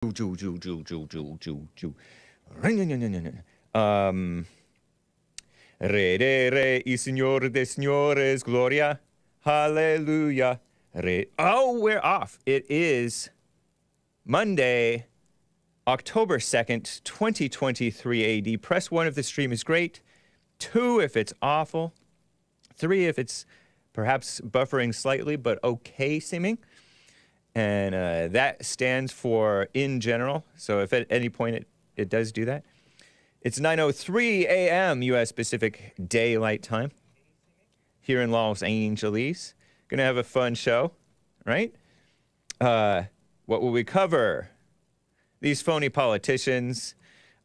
Re de re y señor de señores, gloria, hallelujah. Oh, we're off. It is Monday, October 2nd, 2023 AD. Press 1 if the stream is great, 2 if it's awful, 3 if it's perhaps buffering slightly but okay seeming. And that stands for in general. So if at any point it does do that. It's 9:03 a.m. U.S. Pacific Daylight Time here in Los Angeles. Gonna have a fun show, right? What will we cover? These phony politicians,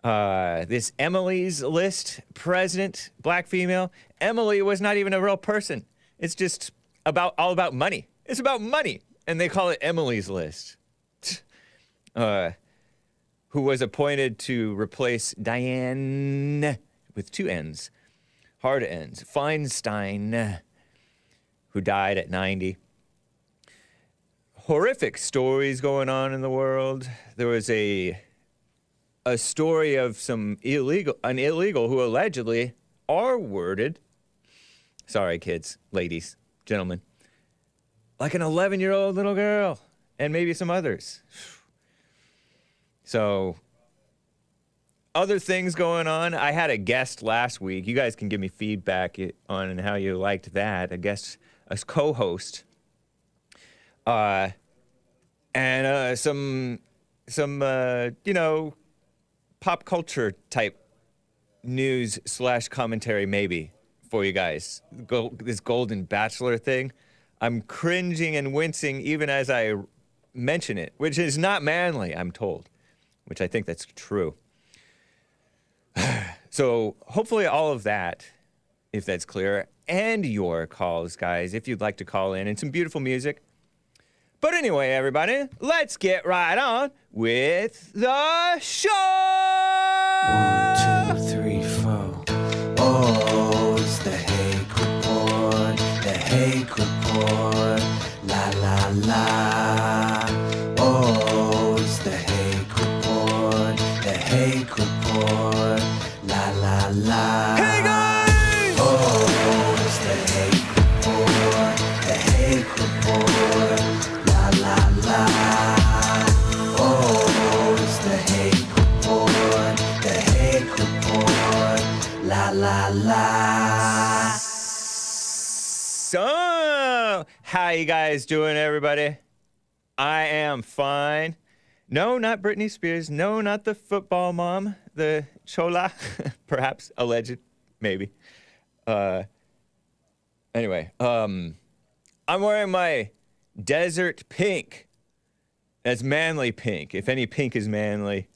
this Emily's List president, black female. Emily was not even a real person. It's just all about money. It's about money, and they call it Emily's List. Who was appointed to replace Dianne, with 2 N's, hard N's, Feinstein, who died at 90. Horrific stories going on in the world. There was a story of an illegal who allegedly R-worded, sorry kids, ladies, gentlemen, like an 11-year-old little girl, and maybe some others. So, other things going on. I had a guest last week. You guys can give me feedback on how you liked that. A guest, a co-host, and some pop culture type news / commentary maybe for you guys. This Golden Bachelor thing. I'm cringing and wincing even as I mention it, which is not manly, I'm told. Which I think that's true. So hopefully all of that, if that's clear, and your calls, guys, if you'd like to call in, and some beautiful music. But anyway, everybody, let's get right on with the show! 1, 2, 3, 4. Oh, it's the Hake Report, the Hake Report, la la la. Oh, it's the Hake Report, the Hake Report, la la la. Hey guys! Oh, it's the Hake Report, the Hake Report, la la la. Oh, it's the Hake Report, the Hake Report, la la la. So, how you guys doing, everybody? I am fine. No, not Britney Spears. No, not the football mom. The Chola, perhaps, alleged, maybe. Anyway, I'm wearing my desert pink. That's manly pink, if any pink is manly.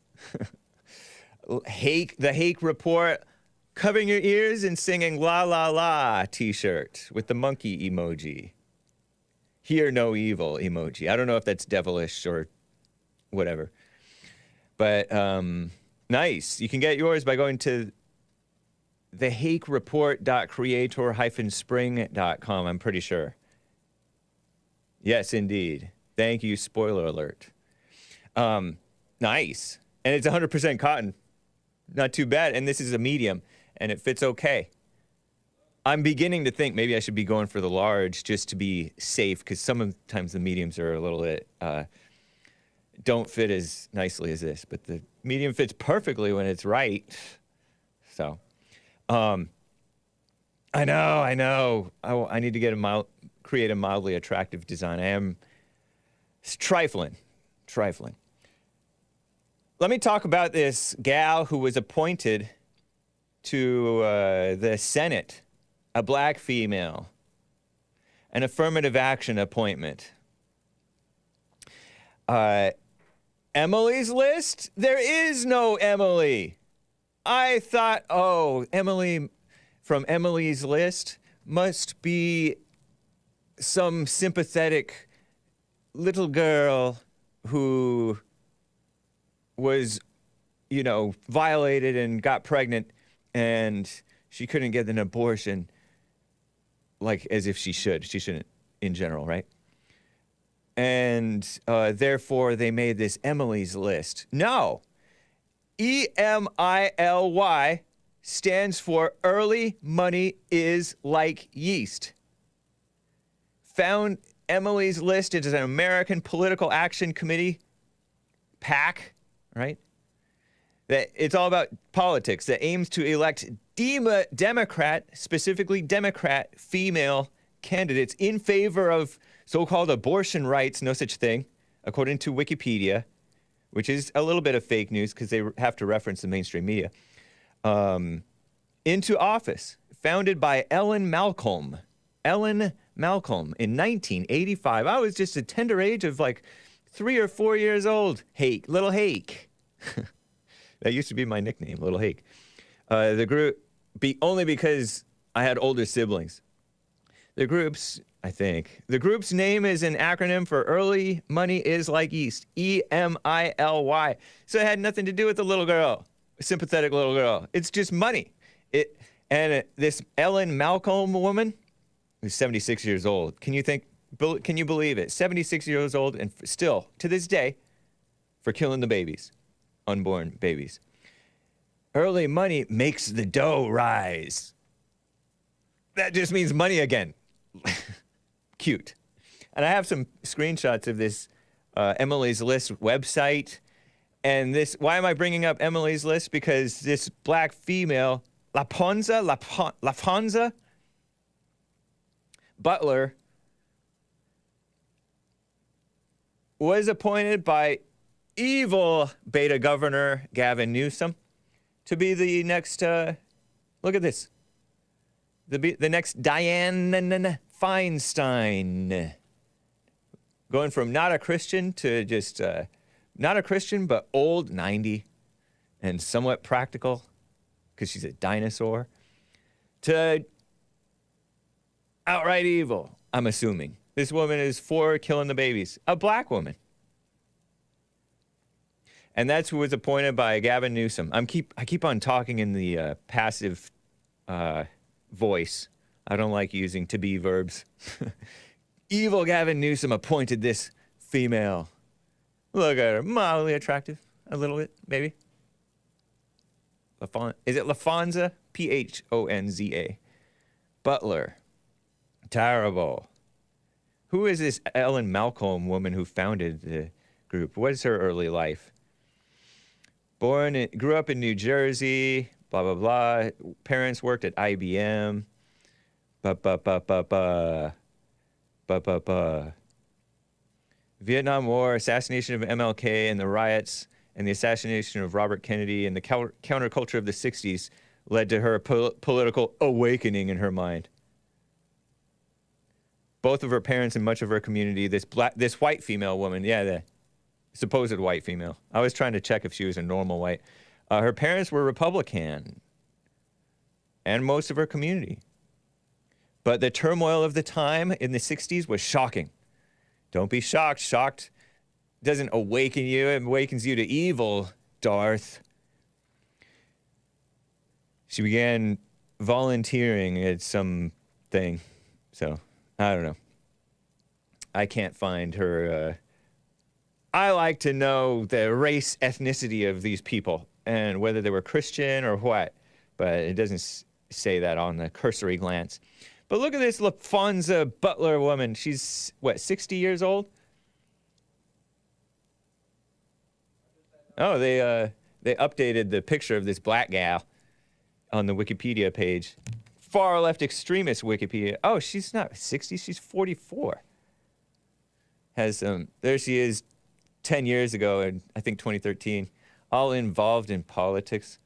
The Hake Report, covering your ears and singing La La La t-shirt with the monkey emoji. Hear no evil emoji. I don't know if that's devilish or whatever. But nice. You can get yours by going to thehakereport.creator-spring.com, I'm pretty sure. Yes, indeed. Thank you, spoiler alert. Nice. And it's 100% cotton. Not too bad. And this is a medium, and it fits okay. I'm beginning to think maybe I should be going for the large just to be safe, because sometimes the mediums are a little bit, don't fit as nicely as this, but the medium fits perfectly when it's right. So, I know. I need to get create a mildly attractive design. I am trifling. Let me talk about this gal who was appointed to the Senate, a black female, an affirmative action appointment. Emily's List? There is no Emily. I thought, Emily from Emily's List must be some sympathetic little girl who was, violated and got pregnant, and she couldn't get an abortion like as if she should. She shouldn't in general, right? And therefore, they made this Emily's List. No. EMILY stands for Early Money is Like Yeast. Found Emily's List. It is an American Political Action Committee, PAC, right? That it's all about politics that aims to elect Democrat, specifically Democrat female candidates in favor of so-called abortion rights, no such thing, according to Wikipedia, which is a little bit of fake news because they have to reference the mainstream media, into office, founded by Ellen Malcolm. Ellen Malcolm in 1985. I was just a tender age of like 3 or 4 years old. Hake, little Hake. That used to be my nickname, little Hake. The group, only because I had older siblings. The group's name is an acronym for Early Money is Like Yeast, EMILY. So it had nothing to do with the little girl, a sympathetic little girl. It's just money. This Ellen Malcolm woman, who's 76 years old. Can you believe it? 76 years old and still, to this day, for killing the babies, unborn babies. Early money makes the dough rise. That just means money again. Cute. And I have some screenshots of this Emily's List website. And this, why am I bringing up Emily's List? Because this black female, Laphonda Butler, was appointed by evil beta governor Gavin Newsom to be the next, look at this, the next Dianne Feinstein. Going from not a Christian to just, not a Christian, but old, 90, and somewhat practical, because she's a dinosaur, to outright evil, I'm assuming. This woman is for killing the babies. A black woman. And that's who was appointed by Gavin Newsom. I keep on talking in the passive voice. I don't like using to be verbs. Evil Gavin Newsom appointed this female. Look at her, mildly attractive, a little bit, maybe. Is it Laphonda? Phonza. Butler. Terrible. Who is this Ellen Malcolm woman who founded the group? What is her early life? Grew up in New Jersey, blah, blah, blah. Parents worked at IBM. Vietnam War, assassination of MLK and the riots, and the assassination of Robert Kennedy and the counterculture of the 60s led to her political awakening in her mind. Both of her parents and much of her community, this white female woman, the supposed white female. I was trying to check if she was a normal white. Her parents were Republican, and most of her community. But the turmoil of the time in the 60s was shocking. Don't be shocked. Shocked doesn't awaken you. It awakens you to evil, Darth. She began volunteering at some thing. So, I don't know. I can't find her. I like to know the race, ethnicity of these people and whether they were Christian or what. But it doesn't say that on the cursory glance. But look at this Laphonda Butler woman. She's, 60 years old? Oh, they updated the picture of this black gal on the Wikipedia page. Far left extremist Wikipedia. Oh, she's not 60, she's 44. There she is 10 years ago, in, I think 2013, all involved in politics.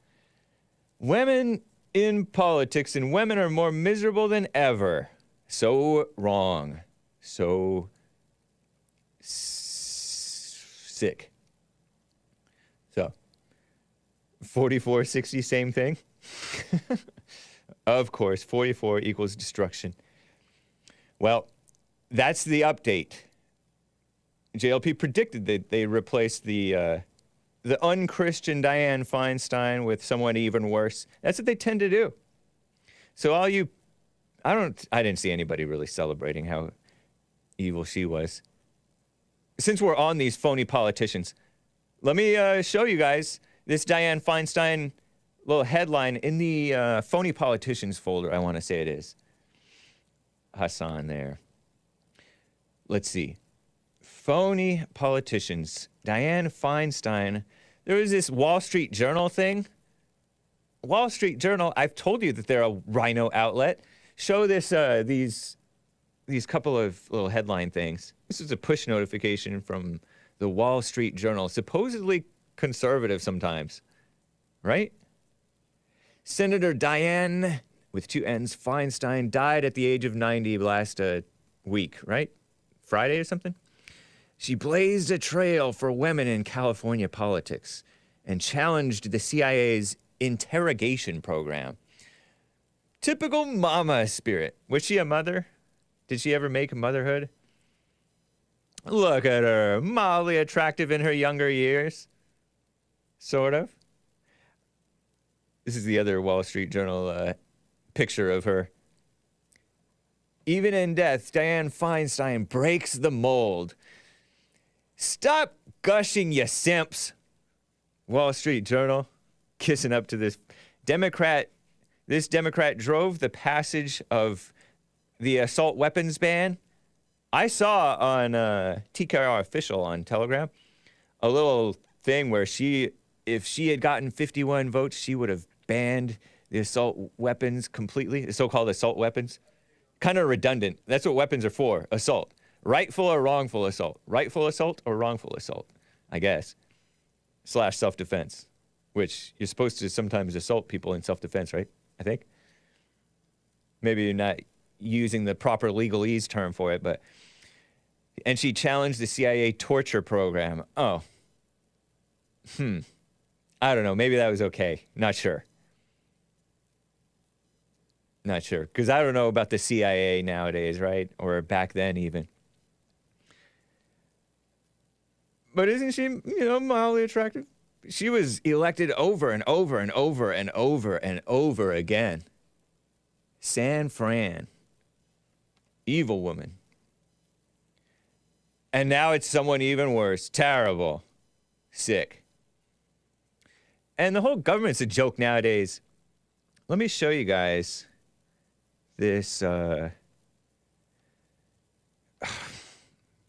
Women in politics, and women are more miserable than ever. So wrong. So sick. So, 44, 60, same thing? Of course, 44 equals destruction. Well, that's the update. JLP predicted that they replaced the unchristian Dianne Feinstein with someone even worse. That's what they tend to do. So I didn't see anybody really celebrating how evil she was. since we're on these phony politicians, let me show you guys this Dianne Feinstein little headline in the phony politicians folder, I want to say it is. HASSAN there. Let's see. Phony politicians. Dianne Feinstein. There was this Wall Street Journal thing. Wall Street Journal, I've told you that they're a RINO outlet. Show this, these couple of little headline things. This is a push notification from the Wall Street Journal, supposedly conservative sometimes, right? Senator Dianne, with two N's, Feinstein, died at the age of 90 last week, right? Friday or something? She blazed a trail for women in California politics and challenged the CIA's interrogation program. Typical mama spirit. Was she a mother? Did she ever make motherhood? Look at her, mildly attractive in her younger years. Sort of. This is the other Wall Street Journal picture of her. Even in death, Dianne Feinstein breaks the mold. Stop gushing, you simps. Wall Street Journal, kissing up to this Democrat. This Democrat drove the passage of the assault weapons ban. I saw on TKR Official on Telegram a little thing where if she had gotten 51 votes, she would have banned the assault weapons completely, the so-called assault weapons. Kind of redundant. That's what weapons are for, assault. Rightful or wrongful assault. Rightful assault or wrongful assault, I guess. / self-defense, which you're supposed to sometimes assault people in self-defense, right? I think. Maybe you're not using the proper legalese term for it, but... And she challenged the CIA torture program. Oh. I don't know. Maybe that was okay. Not sure. Not sure. Because I don't know about the CIA nowadays, right? Or back then even. But isn't she, mildly attractive? She was elected over and over and over and over and over again. San Fran. Evil woman. And now it's someone even worse. Terrible. Sick. And the whole government's a joke nowadays. Let me show you guys this,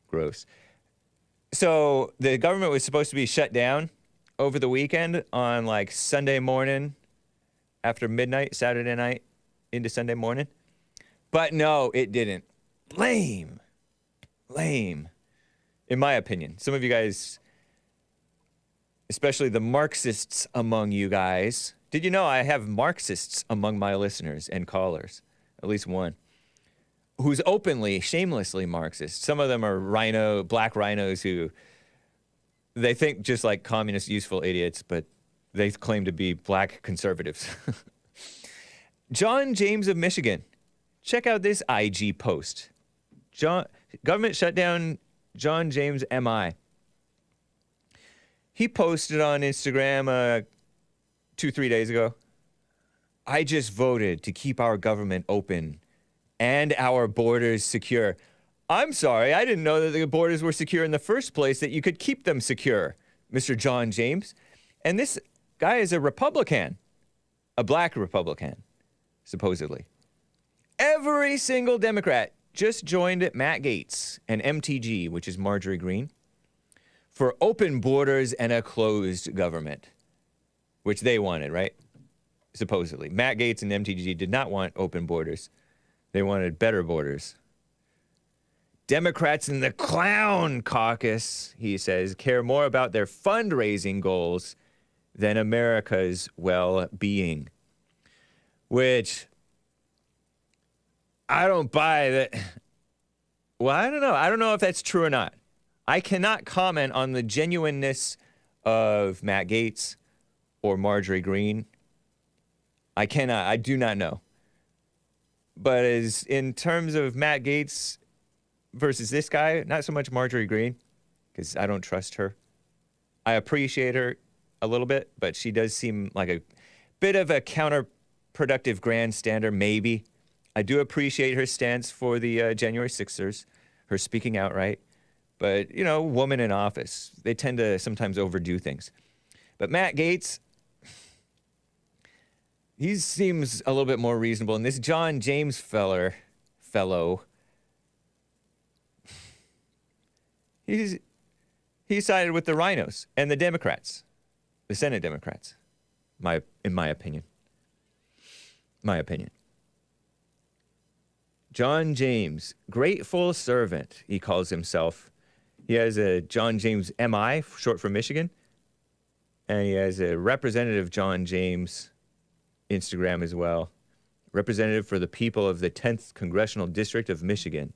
gross. So the government was supposed to be shut down over the weekend on like Sunday morning after midnight, Saturday night into Sunday morning. But no, it didn't. Lame. Lame. In my opinion. Some of you guys, especially the Marxists among you guys, did you know I have Marxists among my listeners and callers? At least one. Who's openly, shamelessly Marxist. Some of them are RINO, black RINOs who, they think just like communist useful idiots, but they claim to be black conservatives. John James of Michigan. Check out this IG post. Government shut down John James MI. He posted on Instagram 2-3 days ago. I just voted to keep our government open and our borders secure. I'm sorry, I didn't know that the borders were secure in the first place, that you could keep them secure, Mr. John James. And this guy is a Republican, a black Republican, supposedly. Every single Democrat just joined Matt Gaetz and MTG, which is Marjorie Greene, for open borders and a closed government, which they wanted, right? Supposedly. Matt Gaetz and MTG did not want open borders. They wanted better borders. Democrats in the clown caucus, he says, care more about their fundraising goals than America's well-being. Which, I don't buy that. Well, I don't know. I don't know if that's true or not. I cannot comment on the genuineness of Matt Gaetz or Marjorie Greene. I cannot. I do not know. But as in terms of Matt Gaetz versus this guy, not so much Marjorie Greene, because I don't trust her. I appreciate her a little bit, but she does seem like a bit of a counterproductive grandstander, maybe. I do appreciate her stance for the January 6ers, her speaking out, right? But, you know, woman in office, they tend to sometimes overdo things. But Matt Gaetz, he seems a little bit more reasonable. And this John James fellow, he sided with the RINOs and the Democrats, the Senate Democrats, in my opinion. My opinion. John James, grateful servant, he calls himself. He has a John James MI, short for Michigan. And he has a Representative John James Instagram as well. Representative for the people of the 10th Congressional District of Michigan.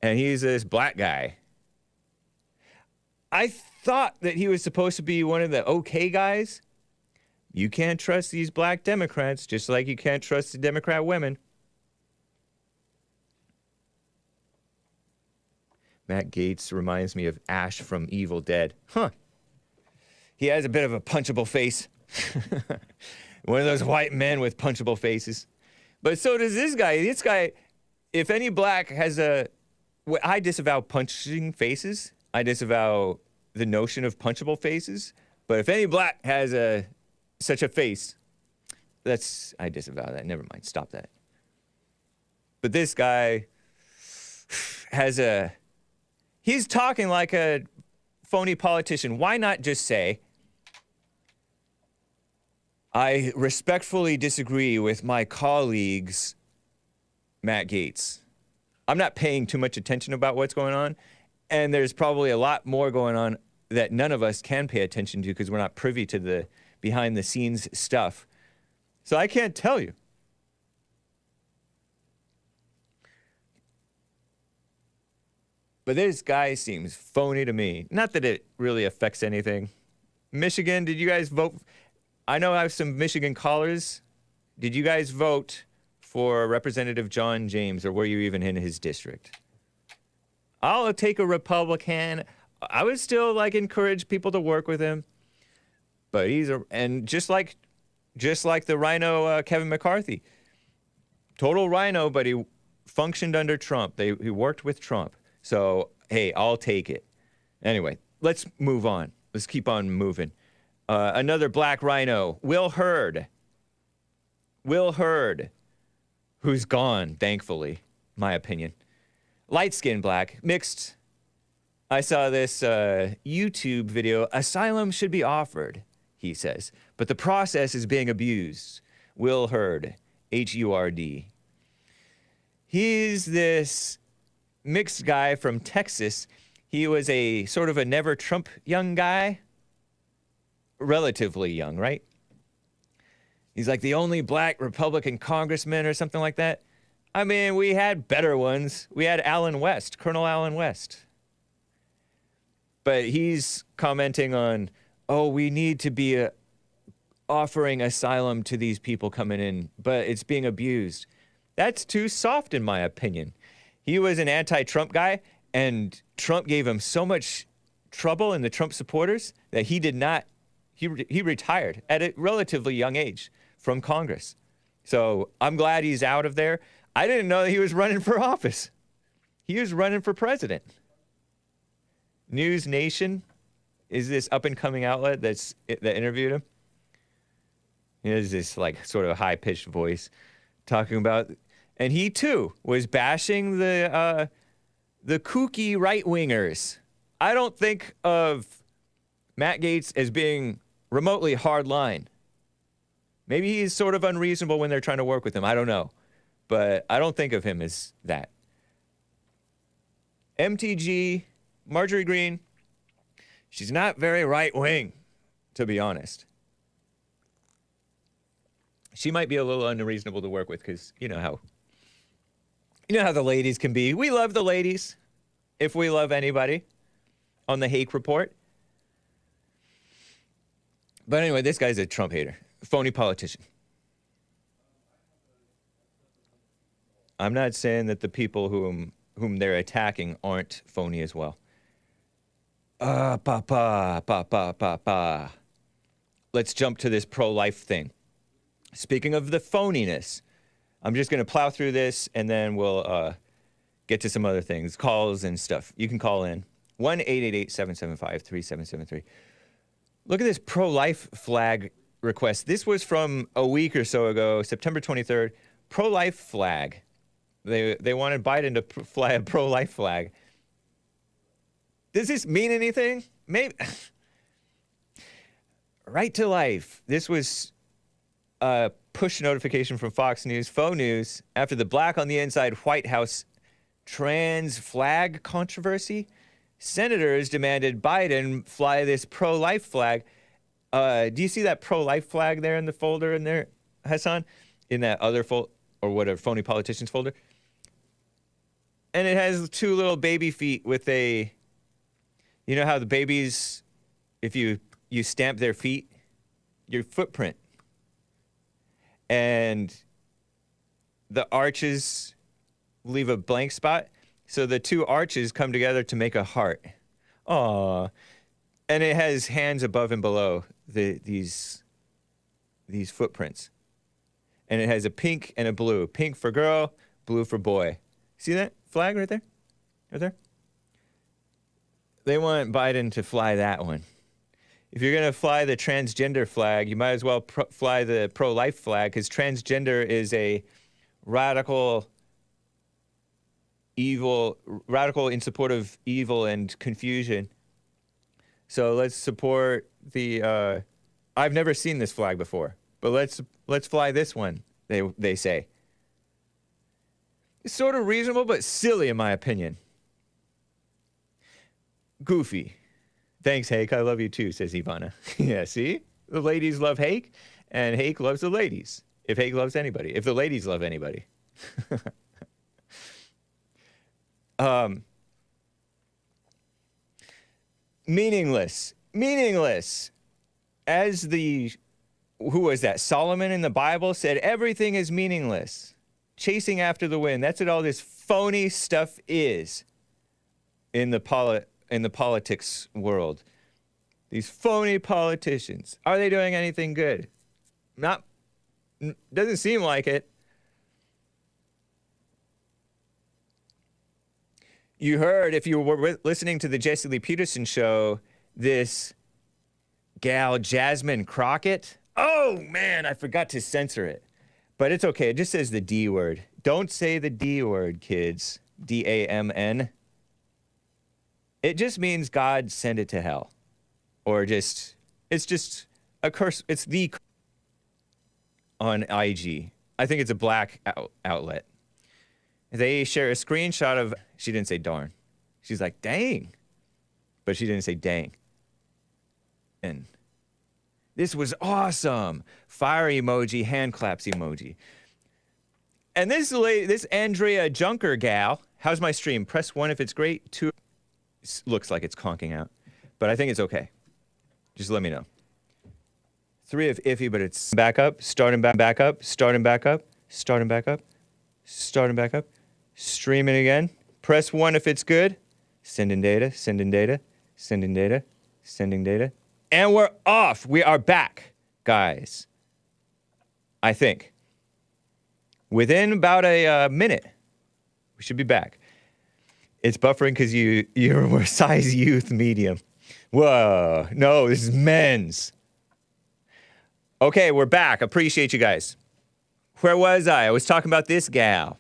And he's this black guy. I thought that he was supposed to be one of the okay guys. You can't trust these black Democrats, just like you can't trust the Democrat women. Matt Gaetz reminds me of Ash from Evil Dead. Huh. He has a bit of a punchable face. One of those white men with punchable faces. But so does this guy. This guy, if any black has a... I disavow punching faces. I disavow the notion of punchable faces. But if any black has such a face, I disavow that. Never mind. Stop that. But this guy has he's talking like a phony politician. Why not just say, I respectfully disagree with my colleagues, Matt Gaetz. I'm not paying too much attention about what's going on, and there's probably a lot more going on that none of us can pay attention to because we're not privy to the behind-the-scenes stuff. So I can't tell you. But this guy seems phony to me. Not that it really affects anything. Michigan, did you guys vote? I know I have some Michigan callers. Did you guys vote for Representative John James, or were you even in his district? I'll take a Republican. I would still encourage people to work with him. But and just like the RINO Kevin McCarthy. Total RINO, but he functioned under Trump. He worked with Trump. So, hey, I'll take it. Anyway, let's move on. Let's keep on moving. Another black RINO, Will Hurd. Will Hurd, who's gone, thankfully, my opinion. Light-skinned black, mixed. I saw this YouTube video. Asylum should be offered, he says, but the process is being abused. Will Hurd, H-U-R-D. He's this mixed guy from Texas. He was a sort of a never Trump young guy. Relatively young, right? He's like the only black Republican congressman or something like that. I mean, we had better ones. We had Allen West, Colonel Allen West. But he's commenting on, we need to be offering asylum to these people coming in, but it's being abused. That's too soft, in my opinion. He was an anti-Trump guy, and Trump gave him so much trouble in the Trump supporters that he did not, he retired at a relatively young age from Congress. So I'm glad he's out of there. I didn't know that he was running for office. He was running for president. News Nation is this up-and-coming outlet that interviewed him. He has this sort of high-pitched voice talking about, and he too was bashing the kooky right-wingers. I don't think of Matt Gaetz as being remotely hard-line. Maybe he's sort of unreasonable when they're trying to work with him. I don't know. But I don't think of him as that. MTG, Marjorie Greene, she's not very right-wing, to be honest. She might be a little unreasonable to work with because you know how the ladies can be. We love the ladies, if we love anybody, on the Hake report. But anyway, this guy's a Trump hater, phony politician. I'm not saying that the people whom they're attacking aren't phony as well. Let's jump to this pro-life thing. Speaking of the phoniness, I'm just going to plow through this, and then we'll get to some other things, calls and stuff. You can call in. 1-888-775-3773. Look at this pro-life flag request. This was from a week or so ago, September 23rd. Pro-life flag. They wanted Biden to fly a pro-life flag. Does this mean anything? Maybe. Right to life. This was a push notification from Fox News, faux news, after the black on the inside White House trans flag controversy. Senators demanded Biden fly this pro-life flag. Do you see that pro-life flag there in the folder in there, HASSAN? In that other folder, or whatever, phony politicians folder? And it has two little baby feet with a, you know how the babies, if you stamp their feet, your footprint. And the arches leave a blank spot. So the two arches come together to make a heart. Aww. And it has hands above and below these footprints. And it has a pink and a blue. Pink for girl, blue for boy. See that flag right there? Right there? They want Biden to fly that one. If you're going to fly the transgender flag, you might as well fly the pro-life flag, because transgender is a radical in support of evil and confusion. So let's support the, I've never seen this flag before, but let's fly this one, they say. It's sort of reasonable, but silly in my opinion. Goofy. Thanks, Hake. I love you too, says Ivana. Yeah, see? The ladies love Hake, and Hake loves the ladies. If Hake loves anybody. If the ladies love anybody. Meaningless. Meaningless. As who was that? Solomon in the Bible said, everything is meaningless. Chasing after the wind. That's what all this phony stuff is in the politics world. These phony politicians. Are they doing anything good? Doesn't seem like it. You heard, if you were listening to the Jesse Lee Peterson show, this gal, Jasmine Crockett. Oh, man, I forgot to censor it. But it's okay. It just says the D word. Don't say the D word, kids. D-A-M-N. It just means God send it to hell. Or it's just a curse. It's the on IG. I think it's a black outlet. They share a screenshot of, she didn't say darn. She's like, dang. But she didn't say dang. And this was awesome. Fire emoji, hand claps emoji. And this lady, this Andrea Junker gal, how's my stream? Press 1 if it's great. 2, looks like it's conking out. But I think it's okay. Just let me know. 3 if iffy, but it's back up, starting back up, starting back up, starting back up, starting back up. Streaming again. Press 1 if it's good. Sending data, sending data, sending data, sending data. And we're off. We are back, guys. I think. Within about a minute, we should be back. It's buffering because you're size youth medium. Whoa. No, this is men's. Okay, we're back. Appreciate you guys. Where was I? I was talking about this gal.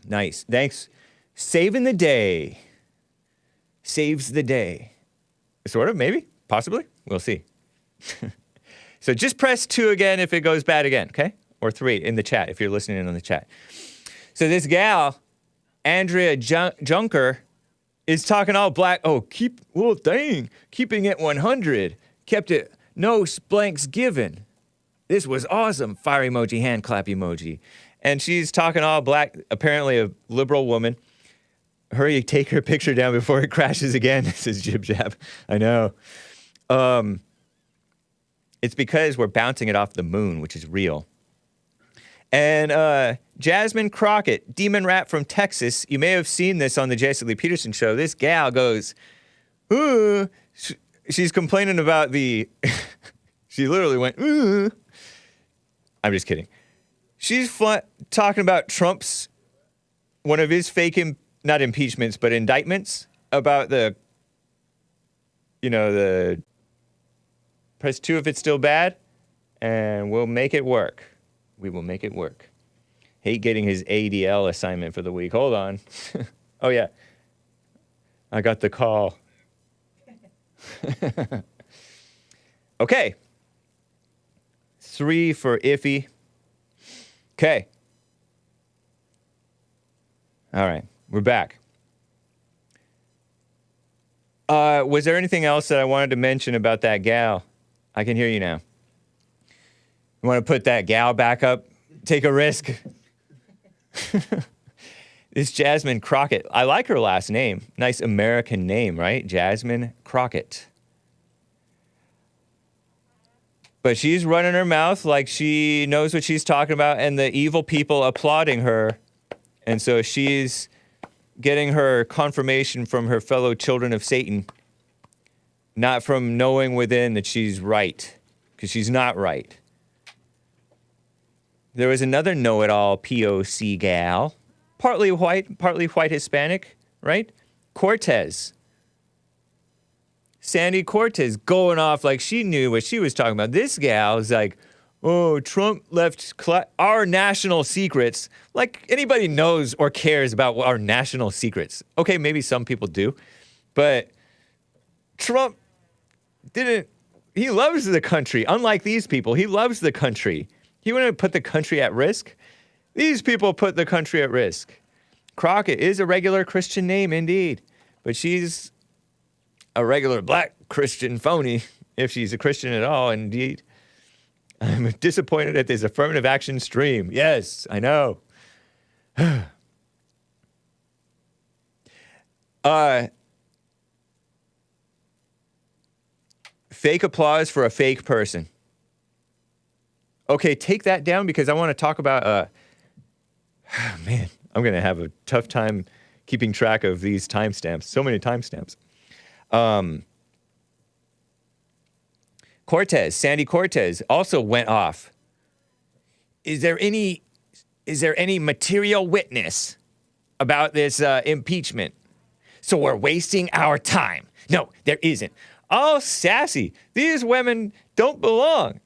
Nice. Thanks. Saving the day. Saves the day. Sort of, maybe, possibly. We'll see. So just press 2 again if it goes bad again, okay? Or 3 in the chat if you're listening in on the chat. So this gal, Andrea Junker, is talking all black. Oh, keeping it 100. Kept it, no blanks given. This was awesome. Fire emoji, hand clap emoji. And she's talking all black, apparently a liberal woman. Hurry, take her picture down before it crashes again, says Jib Jab. I know. It's because we're bouncing it off the moon, which is real. And Jasmine Crockett, demon rat from Texas. You may have seen this on the Jesse Lee Peterson show. This gal goes, ooh. She's complaining about the... She literally went, ooh. I'm just kidding. She's talking about Trump's, one of his fake not impeachments, but indictments about the press 2 if it's still bad, and we'll make it work. We will make it work. Hate getting his ADL assignment for the week. Hold on. Oh, yeah. I got the call. Okay. 3 for iffy. Okay. All right. We're back. Was there anything else that I wanted to mention about that gal? I can hear you now. You want to put that gal back up? Take a risk? This Jasmine Crockett. I like her last name. Nice American name, right? Jasmine Crockett. But she's running her mouth like she knows what she's talking about, and the evil people applauding her. And so she's getting her confirmation from her fellow children of Satan, not from knowing within that she's right, because she's not right. There was another know-it-all POC gal, partly white Hispanic, right? Cortez. Sandy Cortez going off like she knew what she was talking about. This gal is like, oh, Trump left our national secrets. Like anybody knows or cares about our national secrets. Okay, maybe some people do. But Trump didn't, he loves the country. Unlike these people, he loves the country. He wouldn't put the country at risk. These people put the country at risk. Crockett is a regular Christian name indeed. But she's a regular black Christian phony, if she's a Christian at all, indeed. I'm disappointed at this affirmative action stream. Yes, I know. Fake applause for a fake person. Okay, take that down because I want to talk about, man, I'm going to have a tough time keeping track of these timestamps. So many timestamps. Cortez, Sandy Cortez, also went off. Is there any material witness about this impeachment? So we're wasting our time. No, there isn't. All sassy. These women don't belong.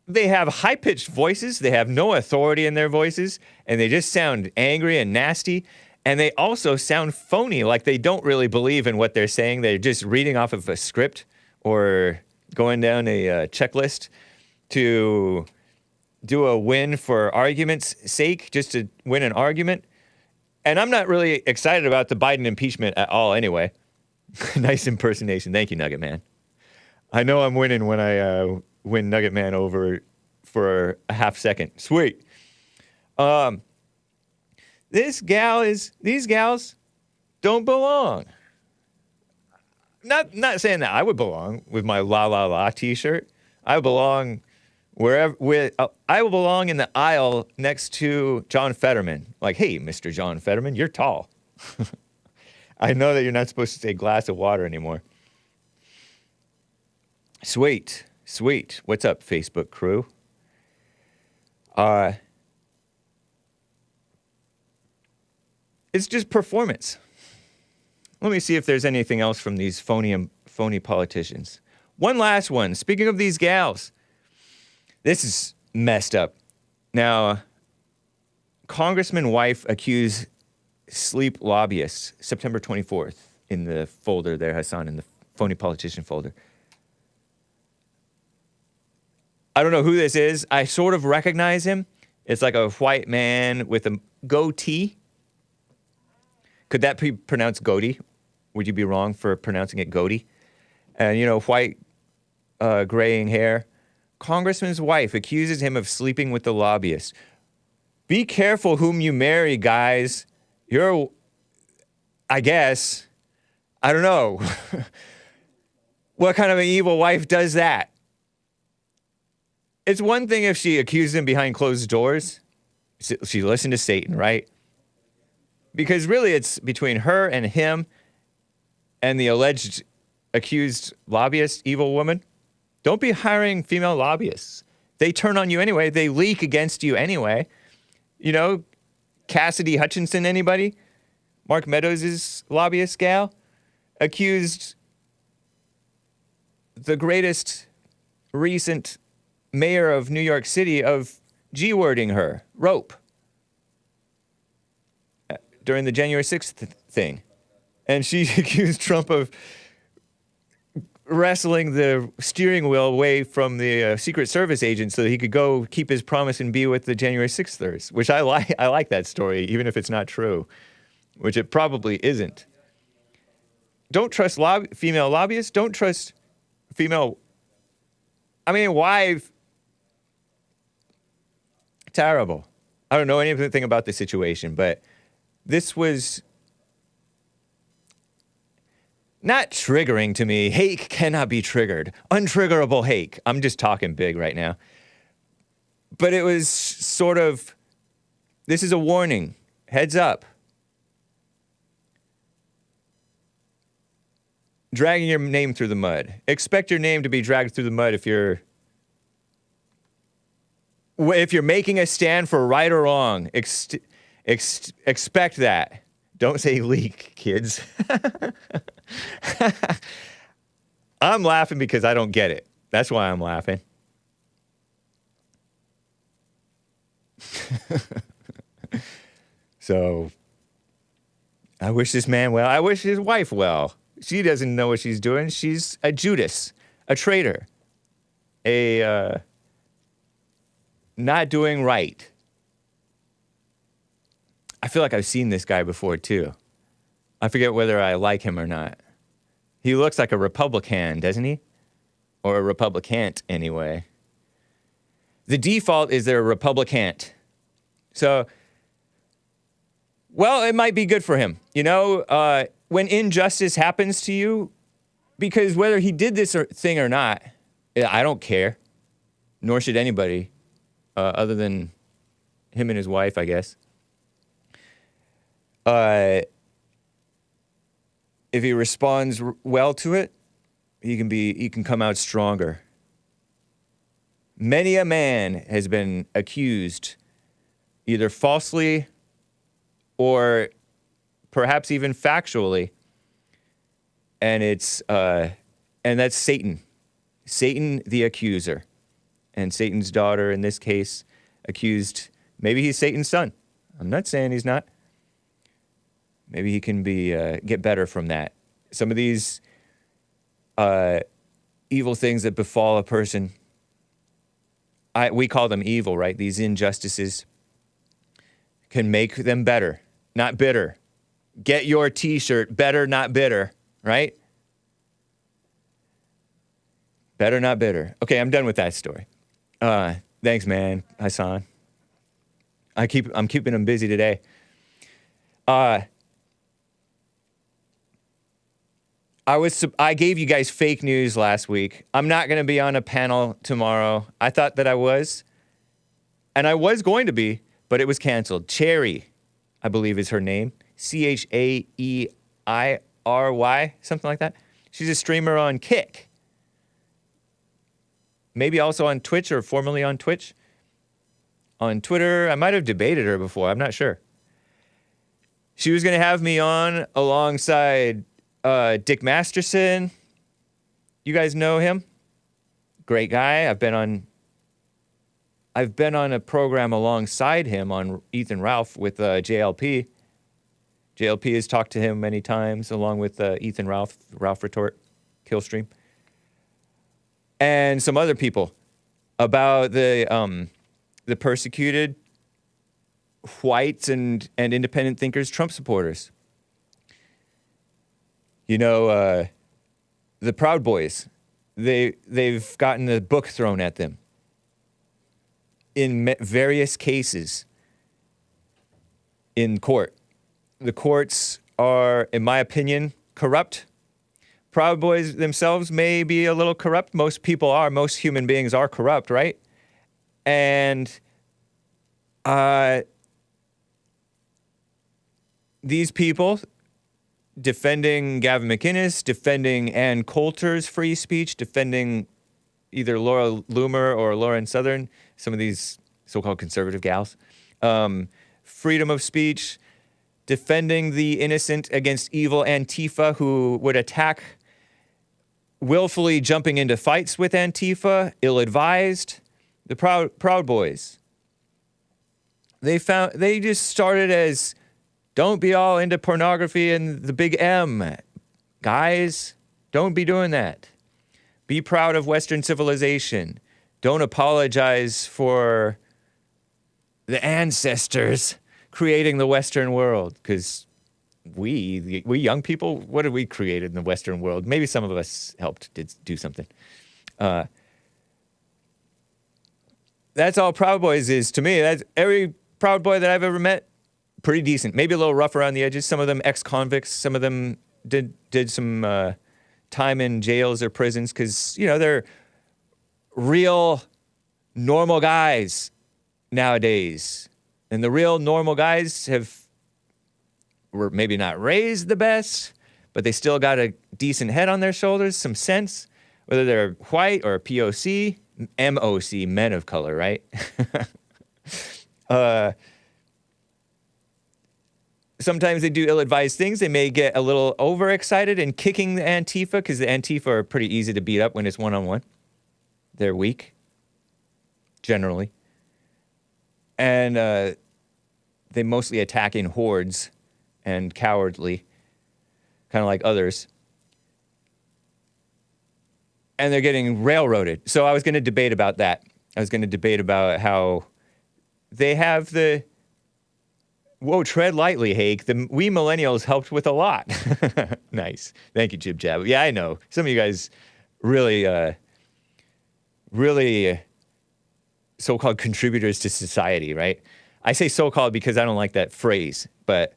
They have high-pitched voices. They have no authority in their voices, and they just sound angry and nasty. And they also sound phony, like they don't really believe in what they're saying. They're just reading off of a script or going down a checklist to do a win for argument's sake, just to win an argument. And I'm not really excited about the Biden impeachment at all anyway. Nice impersonation. Thank you, Nugget Man. I know I'm winning when I win Nugget Man over for a half second. Sweet. These gals don't belong. Not saying that I would belong with my La La La t-shirt. I belong I will belong in the aisle next to John Fetterman. Like, hey, Mr. John Fetterman, you're tall. I know that you're not supposed to say glass of water anymore. Sweet. What's up, Facebook crew? It's just performance. Let me see if there's anything else from these phony politicians. One last one. Speaking of these gals, this is messed up. Now, Congressman wife accused sleep lobbyists, September 24th, in the folder there, HASSAN, in the phony politician folder. I don't know who this is. I sort of recognize him. It's like a white man with a goatee. Could that be pronounced goatee? Would you be wrong for pronouncing it goatee? And, white, graying hair. Congressman's wife accuses him of sleeping with the lobbyist. Be careful whom you marry, guys. I guess, I don't know. What kind of an evil wife does that? It's one thing if she accused him behind closed doors. She listened to Satan, right? Because really it's between her and him and the alleged accused lobbyist, evil woman. Don't be hiring female lobbyists. They turn on you anyway. They leak against you anyway. Cassidy Hutchinson, anybody? Mark Meadows' lobbyist gal, accused the greatest recent mayor of New York City of G-wording her, rope, during the January 6th thing. And she accused Trump of wrestling the steering wheel away from the Secret Service agent so that he could go keep his promise and be with the January 6thers, which I like that story, even if it's not true, which it probably isn't. Don't trust female lobbyists. Don't trust female, wife. Terrible. I don't know anything about the situation, but this was not triggering to me. Hake cannot be triggered. Untriggerable Hake. I'm just talking big right now. But it was sort of, this is a warning. Heads up. Dragging your name through the mud. Expect your name to be dragged through the mud if you're making a stand for right or wrong. Expect that. Don't say leak, kids. I'm laughing because I don't get it. That's why I'm laughing. So, I wish this man well. I wish his wife well. She doesn't know what she's doing. She's a Judas, a traitor, not doing right. I feel like I've seen this guy before, too. I forget whether I like him or not. He looks like a Republican, doesn't he? Or a Republicant, anyway. The default is they're a Republicant. So, well, it might be good for him. You know, when injustice happens to you, because whether he did this thing or not, I don't care. Nor should anybody, other than him and his wife, I guess. If he responds well to it, he can come out stronger. Many a man has been accused, either falsely or perhaps even factually, and that's Satan. Satan the accuser. And Satan's daughter, in this case, accused, maybe he's Satan's son. I'm not saying he's not. Maybe he can get better from that. Some of these evil things that befall a person, we call them evil, right? These injustices can make them better, not bitter. Get your t-shirt, better, not bitter, right? Better, not bitter. Okay, I'm done with that story. Thanks, man, HASSAN. I'm keeping him busy today. I gave you guys fake news last week. I'm not going to be on a panel tomorrow. I thought that I was. And I was going to be, but it was canceled. Cherry, I believe is her name. Chaeiry, something like that. She's a streamer on Kick. Maybe also on Twitch or formerly on Twitch. On Twitter, I might have debated her before. I'm not sure. She was going to have me on alongside Dick Masterson. You guys know him? Great guy. I've been on a program alongside him on Ethan Ralph with JLP. JLP has talked to him many times along with Ethan Ralph Retort, Killstream, and some other people about the persecuted whites and independent thinkers, Trump supporters. You know, the Proud Boys, they've gotten the book thrown at them in various cases in court. The courts are, in my opinion, corrupt. Proud Boys themselves may be a little corrupt. Most people are. Most human beings are corrupt, right? And these people defending Gavin McInnes, defending Ann Coulter's free speech, defending either Laura Loomer or Lauren Southern, some of these so-called conservative gals, freedom of speech, defending the innocent against evil Antifa who would attack, willfully jumping into fights with Antifa, ill-advised. The Proud Boys. They just started as, don't be all into pornography and the big M. Guys, don't be doing that. Be proud of Western civilization. Don't apologize for the ancestors creating the Western world. Because we young people, what did we create in the Western world? Maybe some of us did do something. That's all Proud Boys is to me. That's every Proud Boy that I've ever met, pretty decent. Maybe a little rough around the edges. Some of them ex-convicts. Some of them did some time in jails or prisons because, you know, they're real normal guys nowadays. And the real normal guys were maybe not raised the best, but they still got a decent head on their shoulders, some sense, whether they're white or POC, MOC, men of color, right? Sometimes they do ill-advised things. They may get a little overexcited in kicking the Antifa because the Antifa are pretty easy to beat up when it's one-on-one. They're weak, generally. And they mostly attack in hordes and cowardly, kind of like others. And they're getting railroaded. So I was going to debate about that. I was going to debate about how they have the... Whoa, tread lightly, Hake. We millennials helped with a lot. Nice. Thank you, Jib Jab. Yeah, I know. Some of you guys really so-called contributors to society, right? I say so-called because I don't like that phrase, but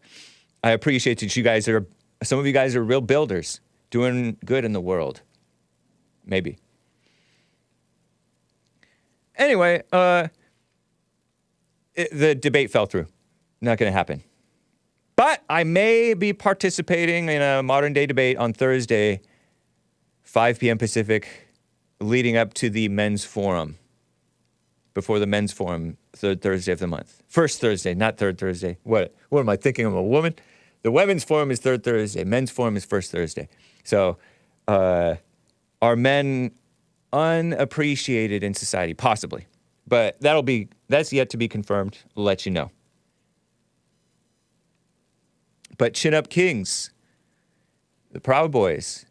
I appreciate that some of you guys are real builders, doing good in the world. Maybe. Anyway, the debate fell through. Not going to happen. But I may be participating in a modern day debate on Thursday, 5 p.m. Pacific, leading up to the men's forum. Before the men's forum, third Thursday of the month. First Thursday, not third Thursday. What am I thinking? I'm a woman? The women's forum is third Thursday. Men's forum is first Thursday. So, are men unappreciated in society? Possibly. But that's yet to be confirmed. I'll let you know. But Chin Up Kings, the Proud Boys,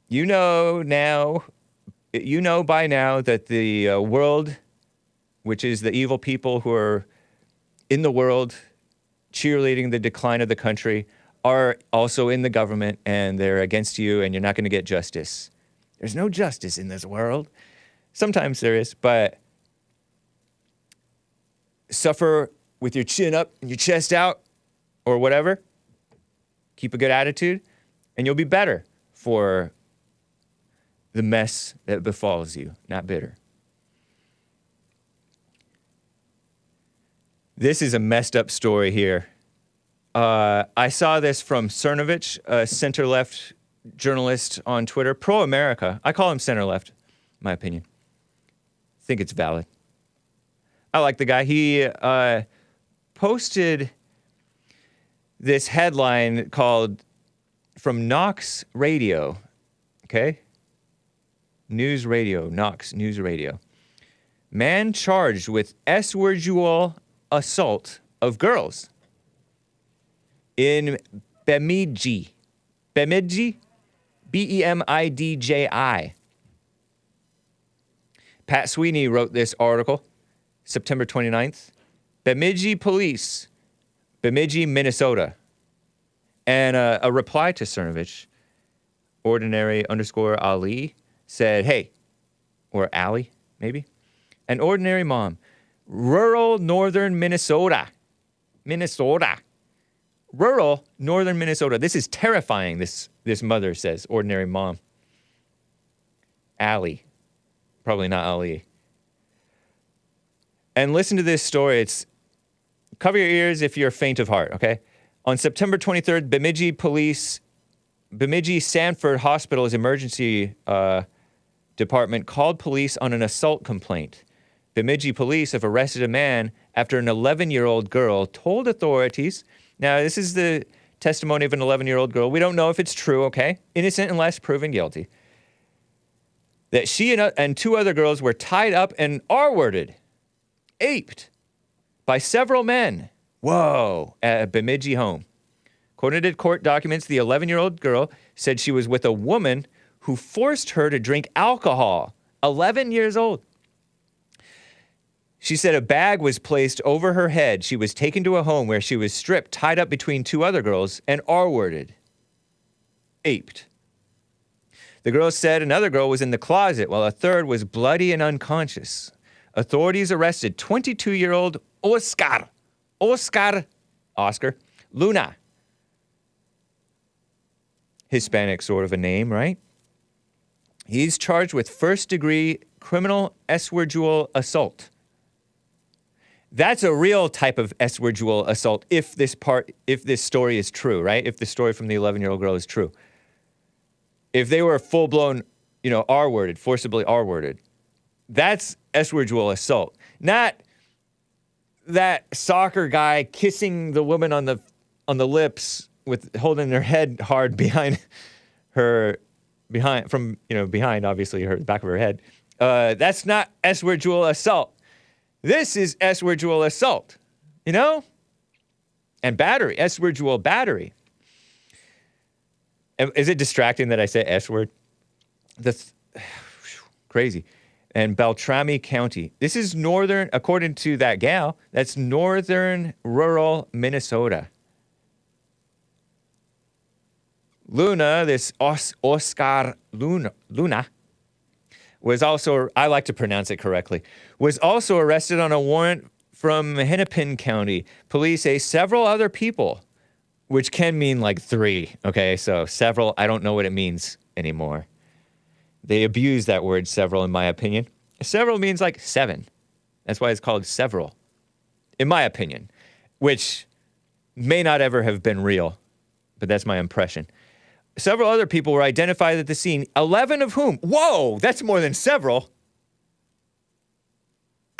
you know by now that the world, which is the evil people who are in the world cheerleading the decline of the country, are also in the government, and they're against you, and you're not going to get justice. There's no justice in this world. Sometimes there is, but suffer with your chin up and your chest out or whatever. Keep a good attitude, and you'll be better for the mess that befalls you, not bitter. This is a messed up story here. I saw this from Cernovich, a center-left journalist on Twitter, pro-America. I call him center-left, in my opinion. I think it's valid. I like the guy. He posted this headline called from Knox Radio, okay? News Radio, Knox News Radio. Man charged with sexual assault of girls in Bemidji. Bemidji? B-E-M-I-D-J-I. Pat Sweeney wrote this article, September 29th. Bemidji Police, Bemidji, Minnesota. And a reply to Cernovich, ordinary_Ali, said, hey, or Ali, maybe, an ordinary mom, rural northern Minnesota. Rural northern Minnesota. This is terrifying, this mother says, ordinary mom. Ali. Probably not Ali. And listen to this story. Cover your ears if you're faint of heart, okay? On September 23rd, Bemidji Sanford Hospital's emergency department called police on an assault complaint. Bemidji police have arrested a man after an 11-year-old girl told authorities. Now, this is the testimony of an 11-year-old girl. We don't know if it's true, okay? Innocent unless proven guilty. That she and two other girls were tied up and R-worded, aped, by several men. Whoa, at a Bemidji home. According to court documents, the 11-year-old girl said she was with a woman who forced her to drink alcohol. 11 years old. She said a bag was placed over her head. She was taken to a home where she was stripped, tied up between two other girls, and R-worded. Aped. The girl said another girl was in the closet while a third was bloody and unconscious. Authorities arrested 22-year-old Oscar Luna. Hispanic sort of a name, right? He's charged with first-degree criminal eswardual assault. That's a real type of eswardual assault if this story is true, right? If the story from the 11-year-old girl is true. If they were full-blown, R-worded, forcibly R-worded, that's eswardual assault. Not that soccer guy kissing the woman on the lips with holding their head hard behind, obviously, her back of her head. That's not eswardual assault. This is eswardual assault, And battery, eswardual battery. Is it distracting that I say S-word? Crazy. And Beltrami County. This is northern, according to that gal, that's northern rural Minnesota. Luna, this Oscar Luna, was also, I like to pronounce it correctly, was also arrested on a warrant from Hennepin County. Police say several other people, which can mean like 3, okay? So several, I don't know what it means anymore. They abuse that word several, in my opinion. Several means like 7. That's why it's called several, in my opinion, which may not ever have been real, but that's my impression. Several other people were identified at the scene, 11 of whom, whoa, that's more than several.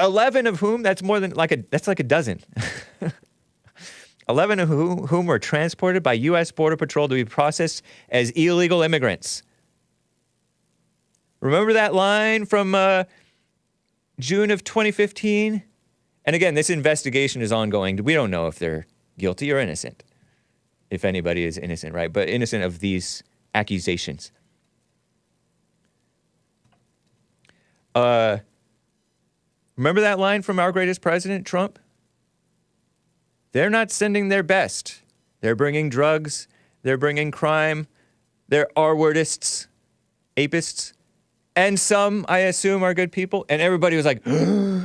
11 of whom, that's like a dozen. 11 of whom were transported by U.S. Border Patrol to be processed as illegal immigrants. Remember that line from June of 2015? And again, this investigation is ongoing. We don't know if they're guilty or innocent. If anybody is innocent, right? But innocent of these accusations. Remember that line from our greatest president, Trump? They're not sending their best. They're bringing drugs. They're bringing crime. They're R-wordists, apists. And some, I assume, are good people. And everybody was like,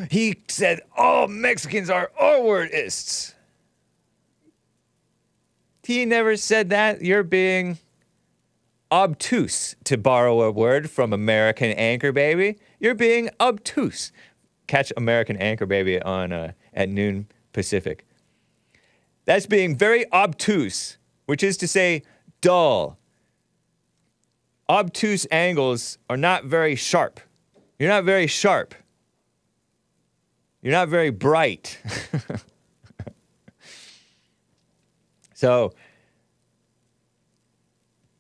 he said all Mexicans are R-wordists. He never said that. You're being obtuse, to borrow a word from American Anchor Baby. You're being obtuse. Catch American Anchor Baby on at noon Pacific. That's being very obtuse, which is to say dull. Obtuse angles are not very sharp. You're not very sharp. You're not very bright. So,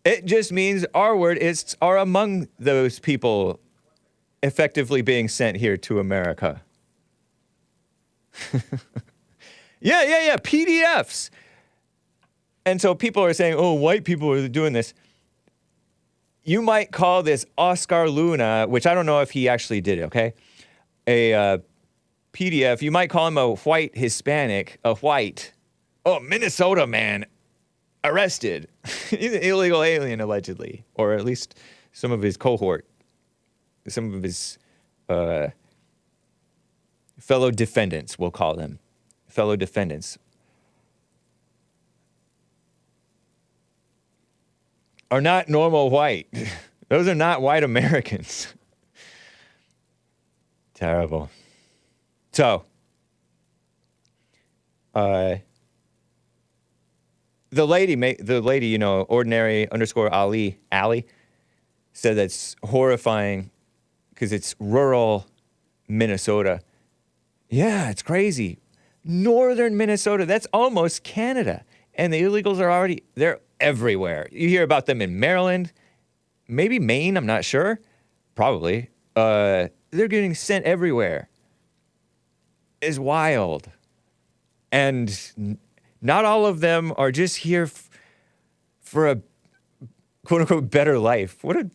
it just means R-wordists are among those people effectively being sent here to America. Yeah, PDFs. And so people are saying, oh, white people are doing this. You might call this Oscar Luna, which I don't know if he actually did it, okay? A PDF, you might call him a white Hispanic, Minnesota man arrested. He's an illegal alien, allegedly. Or at least some of his cohort. Some of his fellow defendants, we'll call them. Fellow defendants. Are not normal white. Those are not white Americans. Terrible. So, the lady, ordinary _ Allie, said that's horrifying because it's rural Minnesota. Yeah, it's crazy. Northern Minnesota, that's almost Canada. And the illegals are already, they're everywhere. You hear about them in Maryland, maybe Maine, I'm not sure. Probably. They're getting sent everywhere. It's wild. And not all of them are just here for a quote unquote better life. What a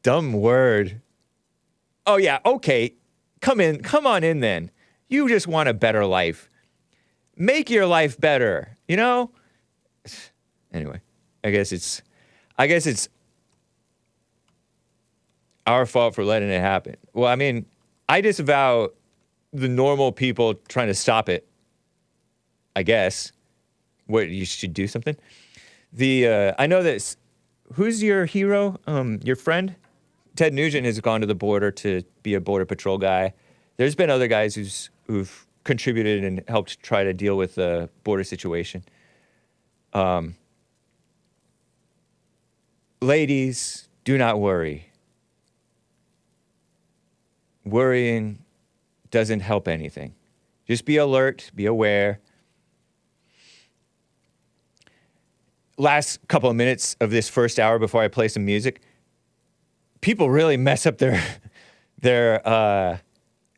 dumb word. Oh yeah, okay. Come on in then. You just want a better life. Make your life better, you know? Anyway, I guess it's our fault for letting it happen. Well, I mean, I disavow the normal people trying to stop it. I guess. What, you should do something? I know that, who's your hero? Your friend? Ted Nugent has gone to the border to be a border patrol guy. There's been other guys who've contributed and helped try to deal with the border situation. Ladies, do not worry. Worrying doesn't help anything. Just be alert, be aware. Last couple of minutes of this first hour before I play some music, people really mess up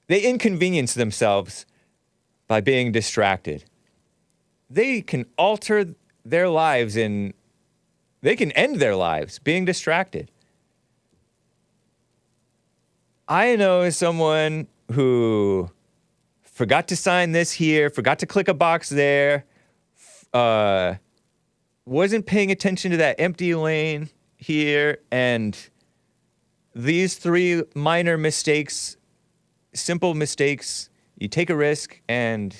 they inconvenience themselves by being distracted. They can alter their lives they can end their lives being distracted. I know someone who forgot to sign this here, forgot to click a box there, wasn't paying attention to that empty lane here, and these 3 minor mistakes, simple mistakes, you take a risk, and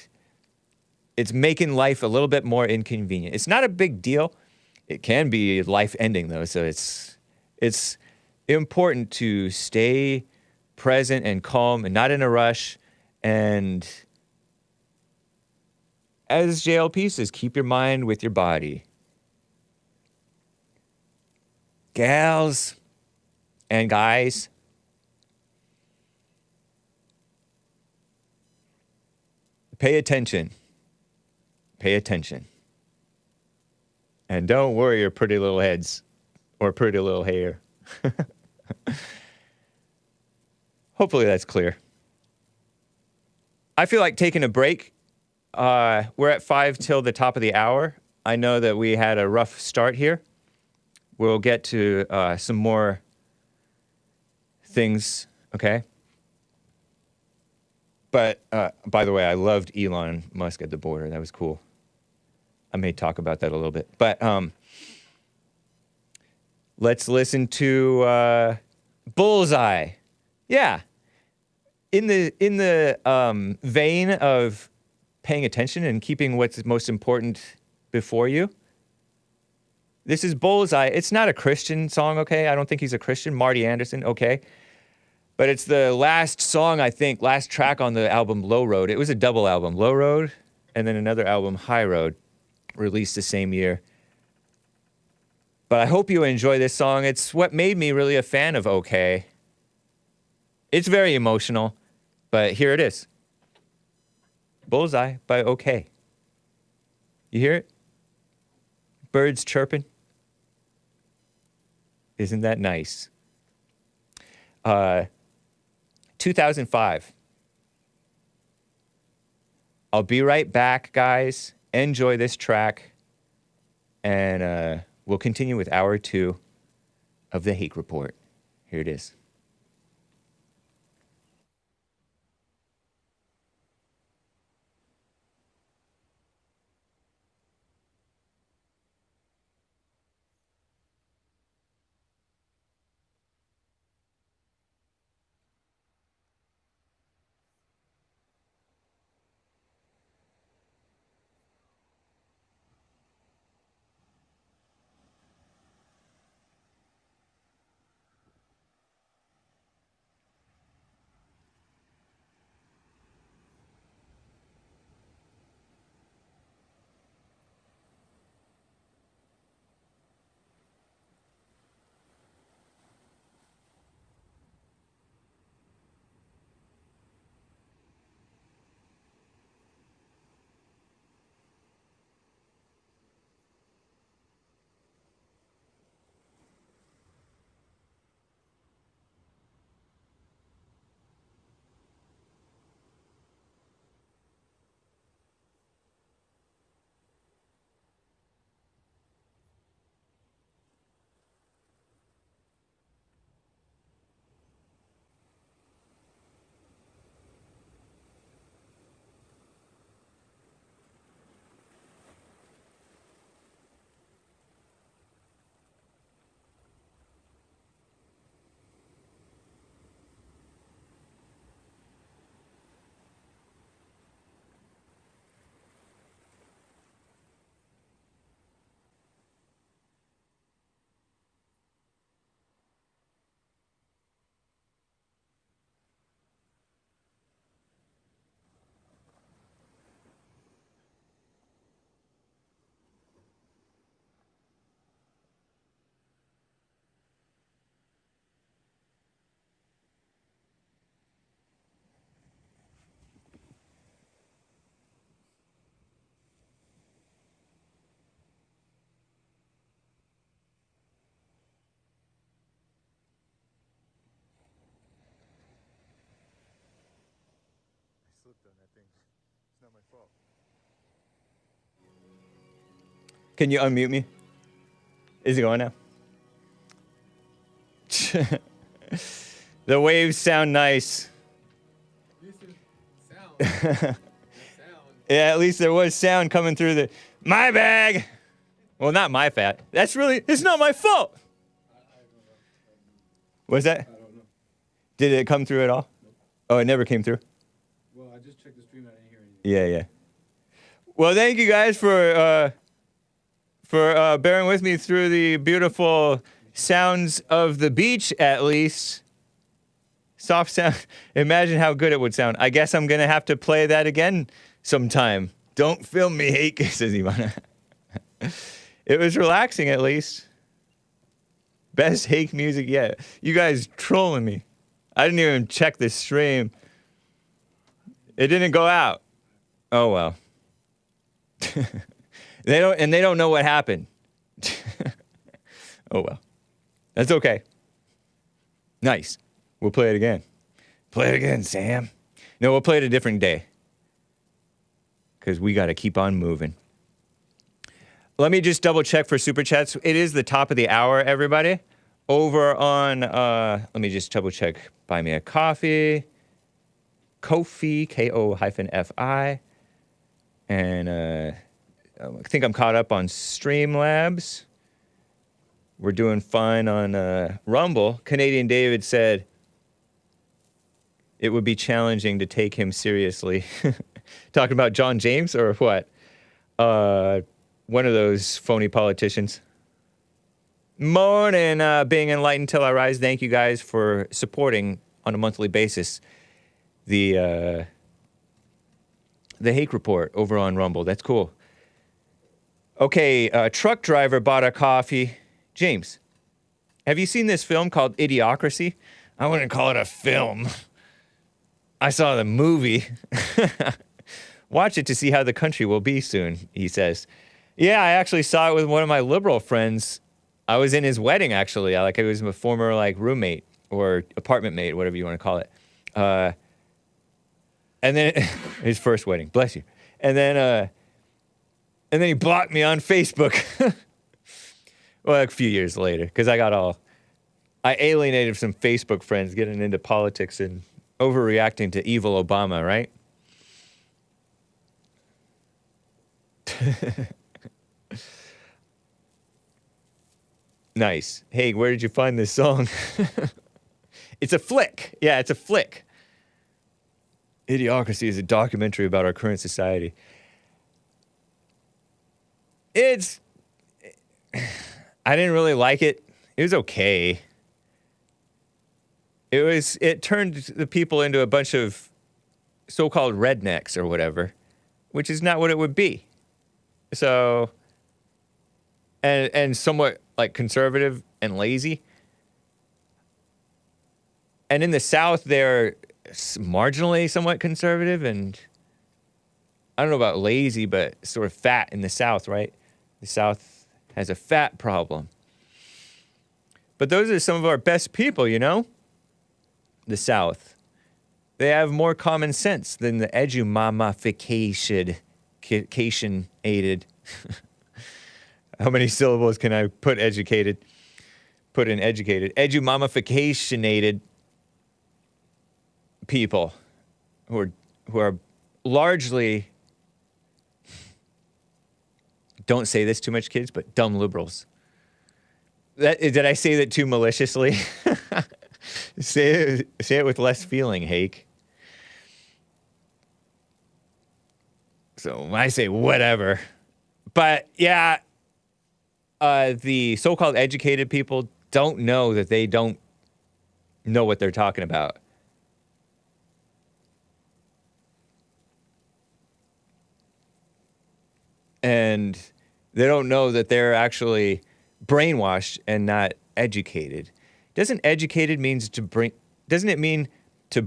it's making life a little bit more inconvenient. It's not a big deal. It can be life-ending, though, so it's important to stay present and calm and not in a rush, and as JLP says, keep your mind with your body. Gals and guys, pay attention. Pay attention. And don't worry your pretty little heads or pretty little hair. Hopefully that's clear. I feel like taking a break. We're at 5 till the top of the hour. I know that we had a rough start here. We'll get to some more things, okay? But, by the way, I loved Elon Musk at the border. That was cool. I may talk about that a little bit. But let's listen to Bullseye. Yeah. In the vein of paying attention and keeping what's most important before you, this is Bullseye. It's not a Christian song, okay? I don't think he's a Christian. Marty Anderson, okay? But it's the last song, I think, last track on the album Low Road. It was a double album, Low Road, and then another album, High Road, released the same year. But I hope you enjoy this song. It's what made me really a fan of OK. It's very emotional, but here it is. Bullseye by OK. You hear it? Birds chirping. Isn't that nice? 2005. I'll be right back, guys. Enjoy this track. And we'll continue with hour 2 of the Hake Report. Here it is. Can you unmute me? Is it going now? The waves sound nice. Sound. Yeah, at least there was sound coming through the... My bag! Well, not my fat. It's not my fault! Was that? I don't know. Did it come through at all? Nope. Oh, it never came through? Well, I just checked the stream. I didn't hear anything. Yeah. Well, thank you guys for bearing with me through the beautiful sounds of the beach, at least. Soft sound. Imagine how good it would sound. I guess I'm going to have to play that again sometime. Don't film me, Hake, says Ivana. It was relaxing, at least. Best Hake music yet. You guys trolling me. I didn't even check the stream. It didn't go out. Oh, well. They don't know what happened. Oh, well. That's okay. Nice. We'll play it again. Play it again, Sam. No, we'll play it a different day. Because we got to keep on moving. Let me just double check for super chats. It is the top of the hour, everybody. Over on, let me just double check. Buy me a coffee. Ko-fi, Ko-fi. And I think I'm caught up on Streamlabs. We're doing fine on Rumble. Canadian David said it would be challenging to take him seriously. Talking about John James or what? One of those phony politicians. Morning, being enlightened till I rise. Thank you guys for supporting on a monthly basis the Hake Report over on Rumble. That's cool. Okay, a truck driver bought a coffee. James, have you seen this film called Idiocracy? I wouldn't call it a film. I saw the movie. Watch it to see how the country will be soon, he says. Yeah, I actually saw it with one of my liberal friends. I was in his wedding, actually. I was a former, roommate or apartment mate, whatever you want to call it. And then, his first wedding, bless you. And then he blocked me on Facebook. Well, a few years later, because I alienated some Facebook friends getting into politics and overreacting to evil Obama, right? Nice. Hey, where did you find this song? It's a flick. Yeah, it's a flick. Idiocracy is a documentary about our current society. I didn't really like it. It was okay. It turned the people into a bunch of so-called rednecks or whatever, which is not what it would be. So, and somewhat conservative and lazy. And in the South, they're marginally somewhat conservative and I don't know about lazy, but sort of fat in the South, right? The South has a fat problem. But those are some of our best people, you know? The South. They have more common sense than the edumamification-aided. How many syllables can I put educated? Put in educated. Edumamification-aided people who are largely, don't say this too much, kids, but dumb liberals. Did I say that too maliciously? Say it with less feeling, Hake. So I say whatever. But yeah, the so-called educated people don't know that they don't know what they're talking about. And they don't know that they're actually brainwashed and not educated. Doesn't educated means to bring? Doesn't it mean to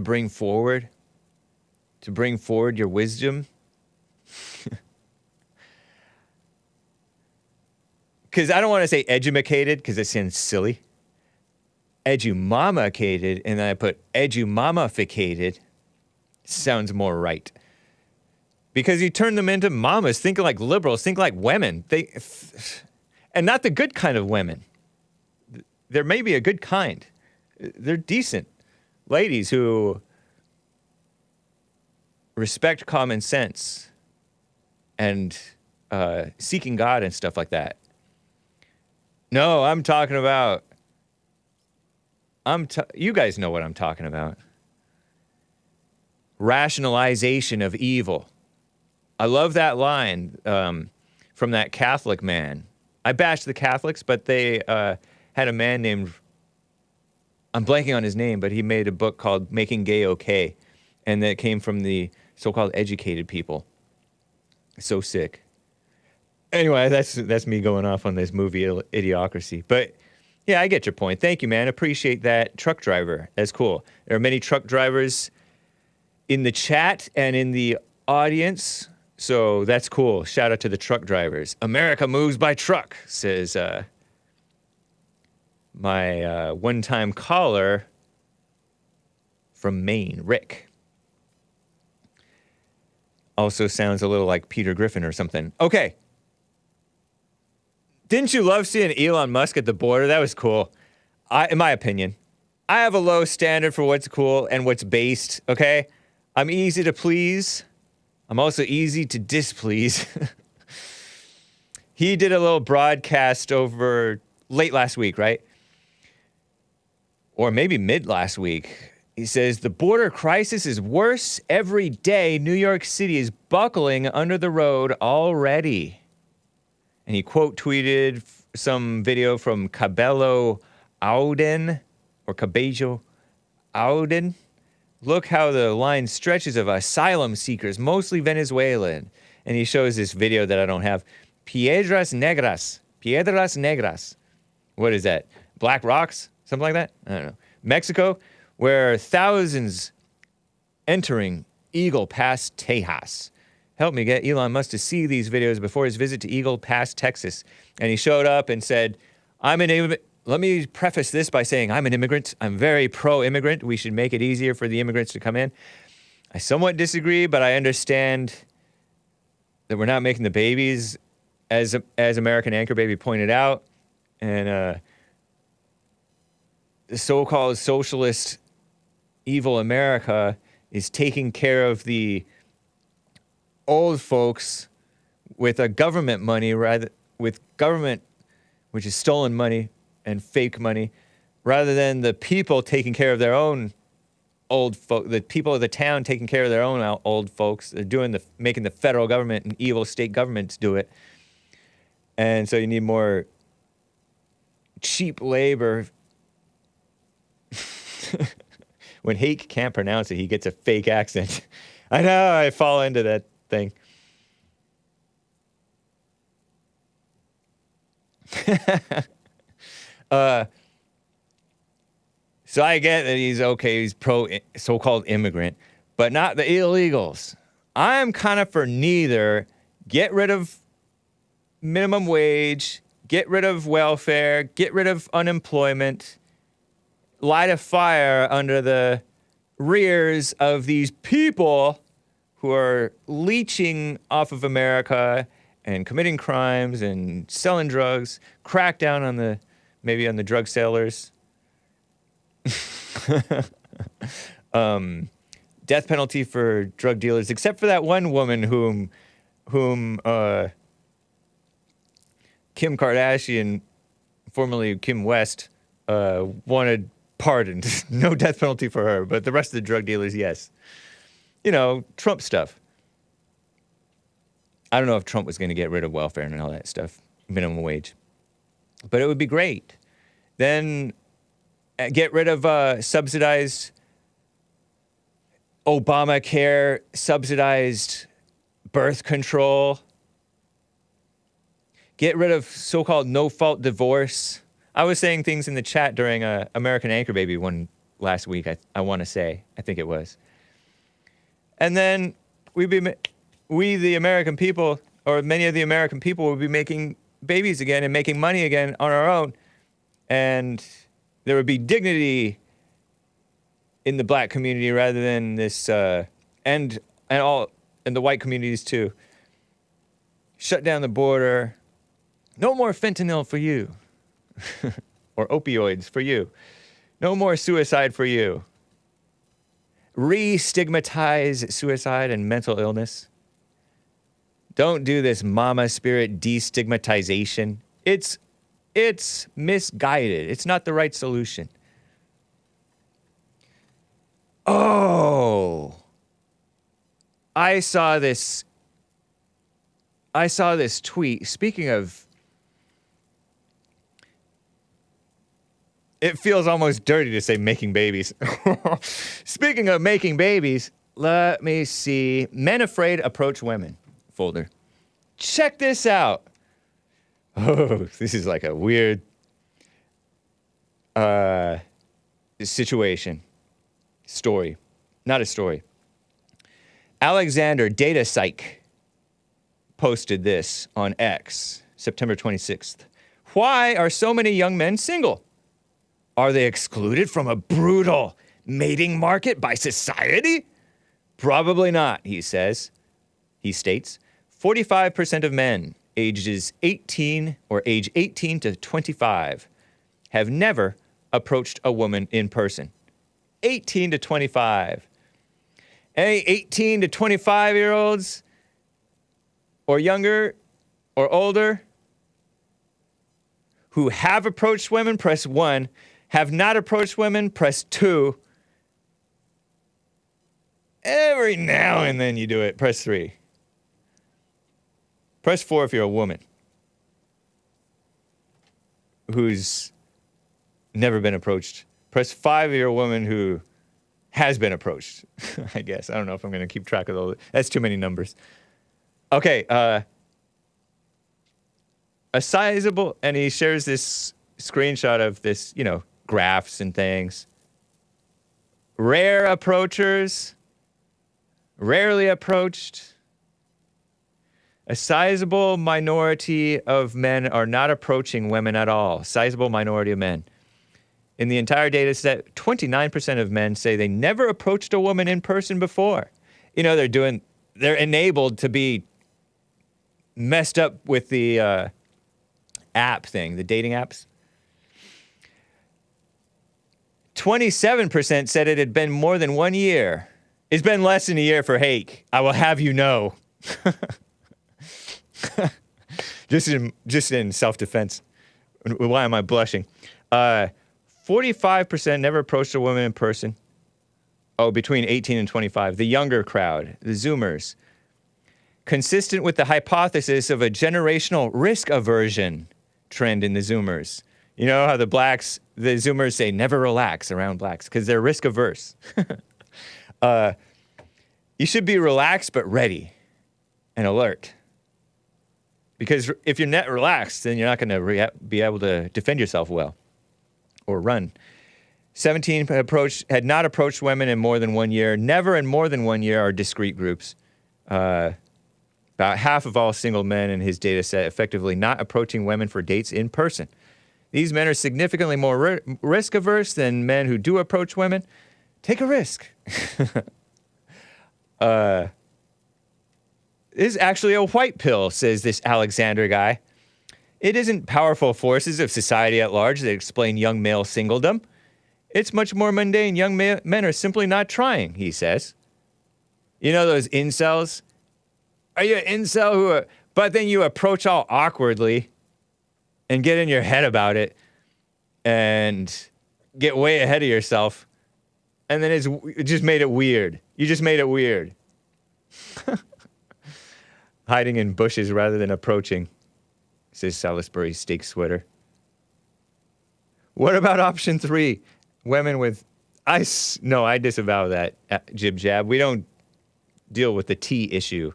bring forward? To bring forward your wisdom? Because I don't want to say edumacated because it sounds silly. Edumamacated, and then I put edumamificated. sounds more right. Because you turn them into mamas, think like liberals, think like women. And not the good kind of women. There may be a good kind. They're decent ladies who respect common sense and seeking God and stuff like that. No, I'm talking about... you guys know what I'm talking about. Rationalization of evil. I love that line from that Catholic man. I bashed the Catholics, but they had a man named... I'm blanking on his name, but he made a book called Making Gay Okay. And that came from the so-called educated people. So sick. Anyway, that's me going off on this movie, Idiocracy. But... yeah, I get your point. Thank you, man. Appreciate that. Truck driver. That's cool. There are many truck drivers in the chat and in the audience, so that's cool. Shout out to the truck drivers. America moves by truck, says my one-time caller from Maine, Rick. Also sounds a little like Peter Griffin or something. Okay. Didn't you love seeing Elon Musk at the border? That was cool. In my opinion. I have a low standard for what's cool and what's based, okay? I'm easy to please. I'm also easy to displease. He did a little broadcast over late last week, right? Or maybe mid last week. He says, the border crisis is worse every day. New York City is buckling under the road already. And he quote tweeted some video from Cabello Auden, or Cabello Auden. Look how the line stretches of asylum seekers, mostly Venezuelan. And he shows this video that I don't have. Piedras Negras. Piedras Negras. What is that? Black rocks? Something like that? I don't know. Mexico, where thousands entering Eagle Pass, Tejas. Help me get Elon Musk to see these videos before his visit to Eagle Pass, Texas. And he showed up and said, let me preface this by saying I'm an immigrant. I'm very pro-immigrant. We should make it easier for the immigrants to come in. I somewhat disagree, but I understand that we're not making the babies, as American Anchor Baby pointed out. And the so-called socialist evil America is taking care of the old folks with a government money, with government, which is stolen money and fake money, rather than the people taking care of their own old folk, the people of the town taking care of their own old folks. They're making the federal government and evil state governments do it. And so you need more cheap labor. When Hake can't pronounce it, he gets a fake accent. I know, I fall into that thing. So I get that he's pro so-called immigrant, but not the illegals. I'm kind of for neither. Get rid of minimum wage, get rid of welfare, get rid of unemployment, light a fire under the rears of these people who are leeching off of America and committing crimes and selling drugs, crack down on maybe on the drug sellers. Death penalty for drug dealers, except for that one woman whom Kim Kardashian, formerly Kim West, wanted pardoned. No death penalty for her, but the rest of the drug dealers, yes. You know, Trump stuff. I don't know if Trump was going to get rid of welfare and all that stuff, minimum wage. But it would be great. Then get rid of subsidized Obamacare, subsidized birth control. Get rid of so-called no-fault divorce. I was saying things in the chat during American Anchor Baby one last week, I want to say. I think it was. And then we, the American people, or many of the American people, will be making babies again and making money again on our own. And there would be dignity in the black community rather than this and the white communities too. Shut down the border. No more fentanyl for you. Or opioids for you. No more suicide for you. Re-stigmatize suicide and mental illness. Don't do this mama spirit destigmatization. It's misguided. It's not the right solution. Oh. I saw this tweet. Speaking of, it feels almost dirty to say making babies. Speaking of making babies, let me see. Men afraid approach women folder. Check this out. Oh, this is like a weird situation. Story. Not a story. Alexander Data Psych posted this on X, September 26th. Why are so many young men single? Are they excluded from a brutal mating market by society? Probably not, he says. He states, 45% of men age 18 to 25 have never approached a woman in person. 18 to 25. Any 18 to 25-year-olds or younger or older who have approached women, press 1. Have not approached women, press 2. Every now and then you do it, press 3. Press 4 if you're a woman who's never been approached. Press 5 if you're a woman who has been approached, I guess. I don't know if I'm going to keep track of those. That's too many numbers. Okay, a sizable, and he shares this screenshot of this, graphs and things. Rare approachers, rarely approached. A sizable minority of men are not approaching women at all. Sizable minority of men. In the entire data set, 29% of men say they never approached a woman in person before. They're enabled to be messed up with the app thing, the dating apps. 27% said it had been more than 1 year. It's been less than a year for Hake. I will have you know. just in self-defense. Why am I blushing? 45% never approached a woman in person. Oh, between 18 and 25. The younger crowd, the Zoomers. Consistent with the hypothesis of a generational risk aversion trend in the Zoomers. You know how the Zoomers say never relax around blacks because they're risk averse. You should be relaxed but ready and alert. Because if you're not relaxed, then you're not going to be able to defend yourself well or run. 17 had not approached women in more than 1 year. Never in more than 1 year are discrete groups. About half of all single men in his data set effectively not approaching women for dates in person. These men are significantly more risk averse than men who do approach women. Take a risk. This is actually a white pill, says this Alexander guy. It isn't powerful forces of society at large that explain young male singledom. It's much more mundane. Young men are simply not trying, he says. You know those incels? Are you an incel but then you approach all awkwardly and get in your head about it and get way ahead of yourself. And then it just made it weird. You just made it weird. Hiding in bushes rather than approaching, says Salisbury steak sweater. What about option 3? Women with... I disavow that jib jab. We don't deal with the T issue.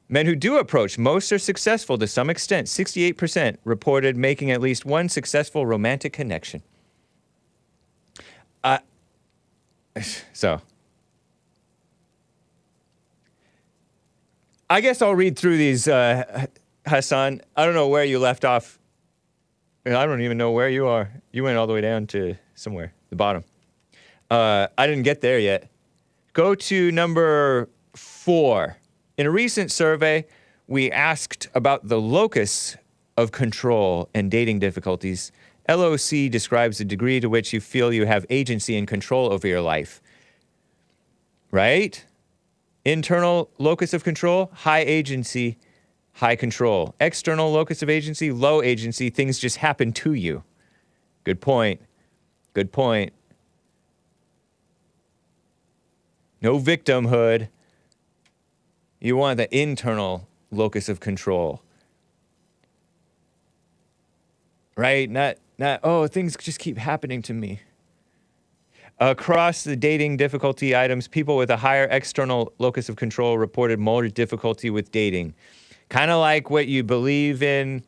Men who do approach, most are successful to some extent. 68% reported making at least one successful romantic connection. So... I guess I'll read through these, HASSAN. I don't know where you left off. I don't even know where you are. You went all the way down to somewhere, the bottom. I didn't get there yet. Go to number 4. In a recent survey, we asked about the locus of control and dating difficulties. LOC describes the degree to which you feel you have agency and control over your life. Right? Internal locus of control, high agency, high control. External locus of agency, low agency, things just happen to you. Good point. Good point. No victimhood. You want the internal locus of control. Right? Not, oh, things just keep happening to me. Across the dating difficulty items, people with a higher external locus of control reported more difficulty with dating. Kind of like what you believe in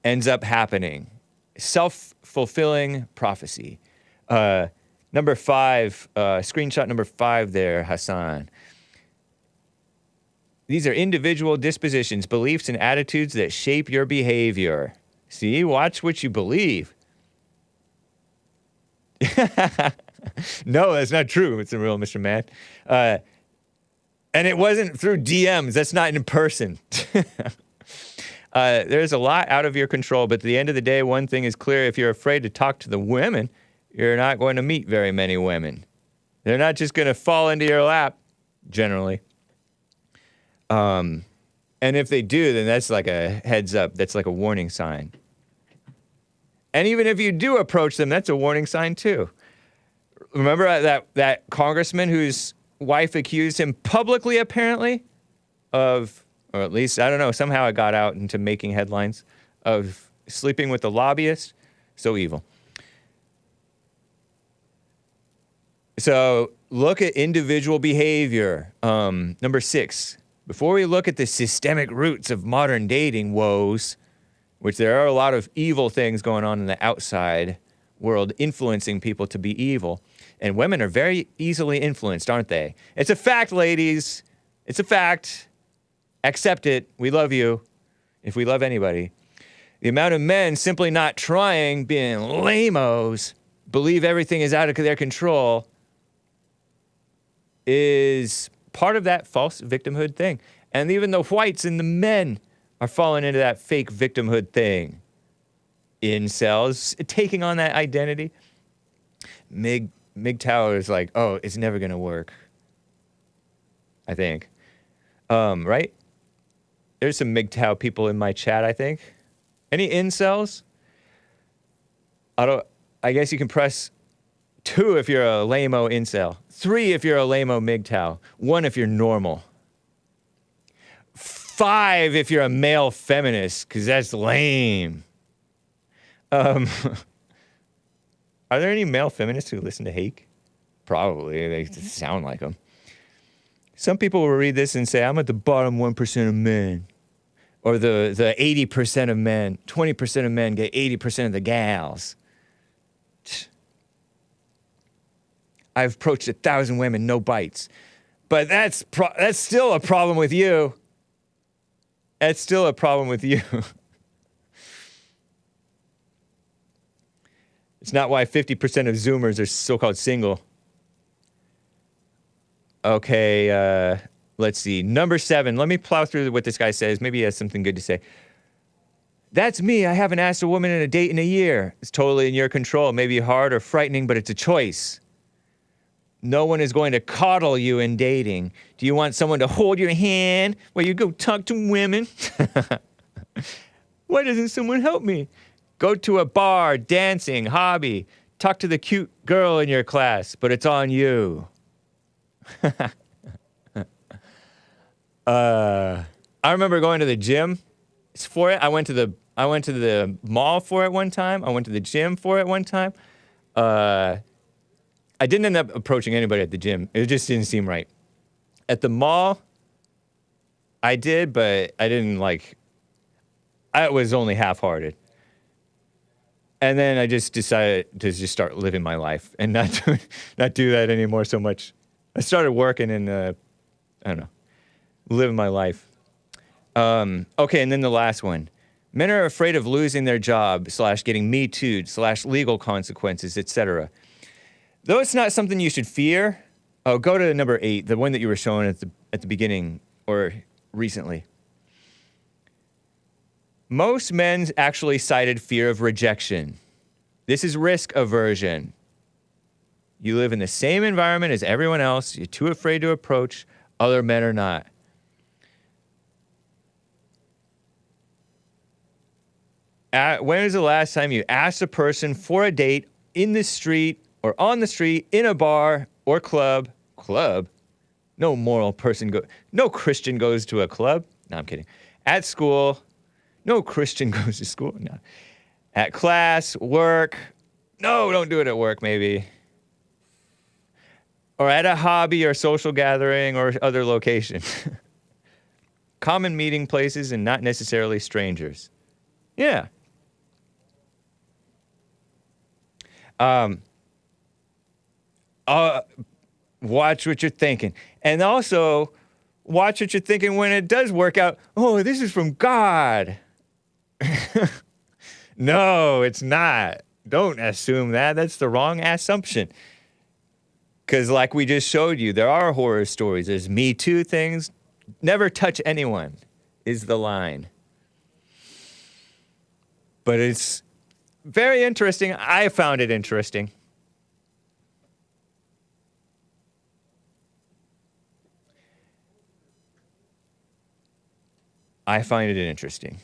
ends up happening. Self-fulfilling prophecy. Number 5, screenshot number 5 there, HASSAN. These are individual dispositions, beliefs, and attitudes that shape your behavior. See, watch what you believe. No, that's not true. It's a real Mr. Man. And it wasn't through DMs. That's not in person. There's a lot out of your control, but at the end of the day, one thing is clear. If you're afraid to talk to the women, you're not going to meet very many women. They're not just going to fall into your lap, generally. And if they do, then that's like a heads up. That's like a warning sign. And even if you do approach them, that's a warning sign too. Remember that congressman whose wife accused him publicly, apparently, of, or at least, I don't know, somehow it got out into making headlines, of sleeping with the lobbyist? So evil. So look at individual behavior. Number 6. Before we look at the systemic roots of modern dating woes, which there are a lot of evil things going on in the outside world influencing people to be evil, and women are very easily influenced, aren't they? It's a fact, ladies. It's a fact. Accept it. We love you, if we love anybody. The amount of men simply not trying, being lame-os, believe everything is out of their control, is part of that false victimhood thing. And even the whites and the men are falling into that fake victimhood thing. Incels, taking on that identity. MGTOW is like, oh, it's never going to work. I think. Right? There's some MGTOW people in my chat, I think. Any incels? I guess you can press 2 if you're a lame-o incel. 3 if you're a lame-o MGTOW. 1 if you're normal. 5 if you're a male feminist, because that's lame. Are there any male feminists who listen to Hake? Probably. They sound like them. Some people will read this and say, I'm at the bottom 1% of men. Or the 80% of men. 20% of men get 80% of the gals. I've approached 1,000 women, no bites. But that's still a problem with you. That's still a problem with you. It's not why 50% of Zoomers are so-called single. Okay, let's see. Number 7. Let me plow through what this guy says. Maybe he has something good to say. That's me. I haven't asked a woman in a date in a year. It's totally in your control. Maybe hard or frightening, but it's a choice. No one is going to coddle you in dating. Do you want someone to hold your hand while you go talk to women? Why doesn't someone help me? Go to a bar, dancing, hobby. Talk to the cute girl in your class, but it's on you. I remember going to the gym for it. I went to the mall for it one time. I went to the gym for it one time. I didn't end up approaching anybody at the gym. It just didn't seem right. At the mall, I did, but I didn't I was only half-hearted. And then I just decided to just start living my life and not do that anymore so much. I started working and, I don't know, living my life. Okay, and then the last one. Men are afraid of losing their job / getting Me Too'd / legal consequences, etc. Though it's not something you should fear, Oh, go to number 8, the one that you were showing at the beginning or recently. Most men actually cited fear of rejection. This is risk aversion. You live in the same environment as everyone else. You're too afraid to approach. Other men are not. When was the last time you asked a person for a date in the street or on the street, in a bar or club? Club? No moral person no Christian goes to a club. No, I'm kidding. At school. No Christian goes to school. No. At class, work. No, don't do it at work, maybe. Or at a hobby or social gathering or other location. Common meeting places and not necessarily strangers. Yeah. Watch what you're thinking. And also, watch what you're thinking when it does work out. Oh, this is from God. No, it's not. Don't assume that. That's the wrong assumption. Because like we just showed you, there are horror stories. There's Me Too things. Never touch anyone is the line. But it's very interesting. I found it interesting. I find it interesting.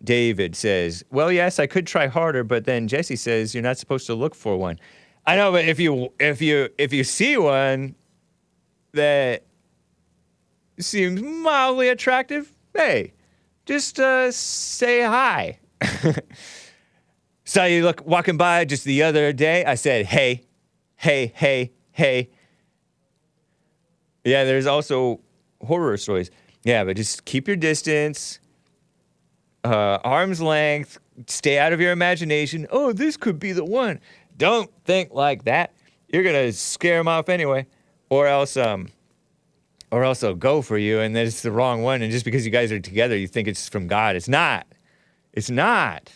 David says, well, yes, I could try harder, but then Jesse says you're not supposed to look for one. I know, but if you see one that seems mildly attractive, hey, just say hi. Saw you walking by just the other day. I said, hey, hey, hey, hey. Yeah, there's also horror stories. Yeah, but just keep your distance. Arm's length, stay out of your imagination. Oh, this could be the one. Don't think like that. You're gonna scare them off anyway, or else they'll go for you, and then it's the wrong one. And just because you guys are together, you think it's from God. It's not. It's not.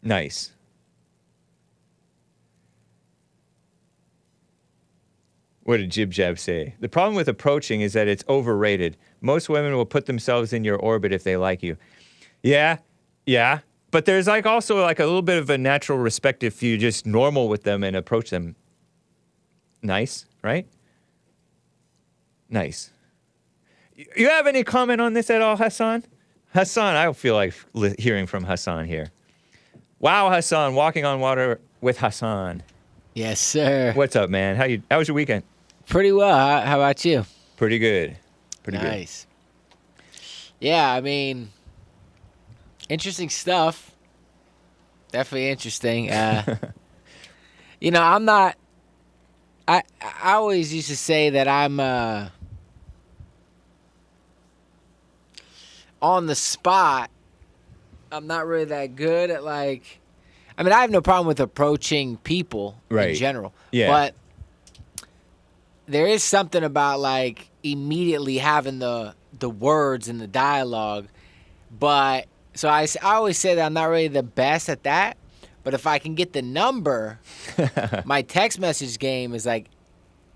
Nice. What did Jib Jab say? The problem with approaching is that it's overrated. Most women will put themselves in your orbit if they like you. Yeah. But there's also a little bit of a natural respect if you just normal with them and approach them. Nice, right? Nice. You have any comment on this at all, HASSAN? HASSAN, I feel like hearing from HASSAN here. Wow, HASSAN, walking on water with HASSAN. Yes, sir. What's up, man? How was your weekend? Pretty well. How about you? Pretty good. Pretty good. Nice. Yeah, I mean, interesting stuff. Definitely interesting. I'm not. I always used to say that I'm on the spot. I'm not really that good at I have no problem with approaching people in general. Yeah. But there is something about immediately having the words and the dialogue. But so I always say that I'm not really the best at that. But if I can get the number, my text message game is A+.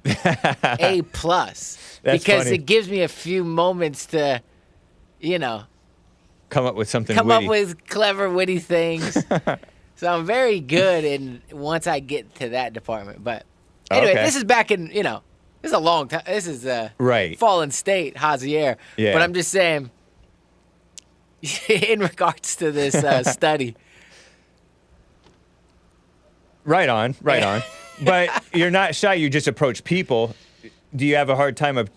Because funny. it gives me a few moments to, come up with something come witty. up with clever, witty things. So I'm very good once I get to that department. But anyway, Okay. This is back in, this is a long time. This is Right. fallen state, Javier. Yeah. But I'm just saying, in regards to this study. Right on. But you're not shy. You just approach people. Do you have a hard time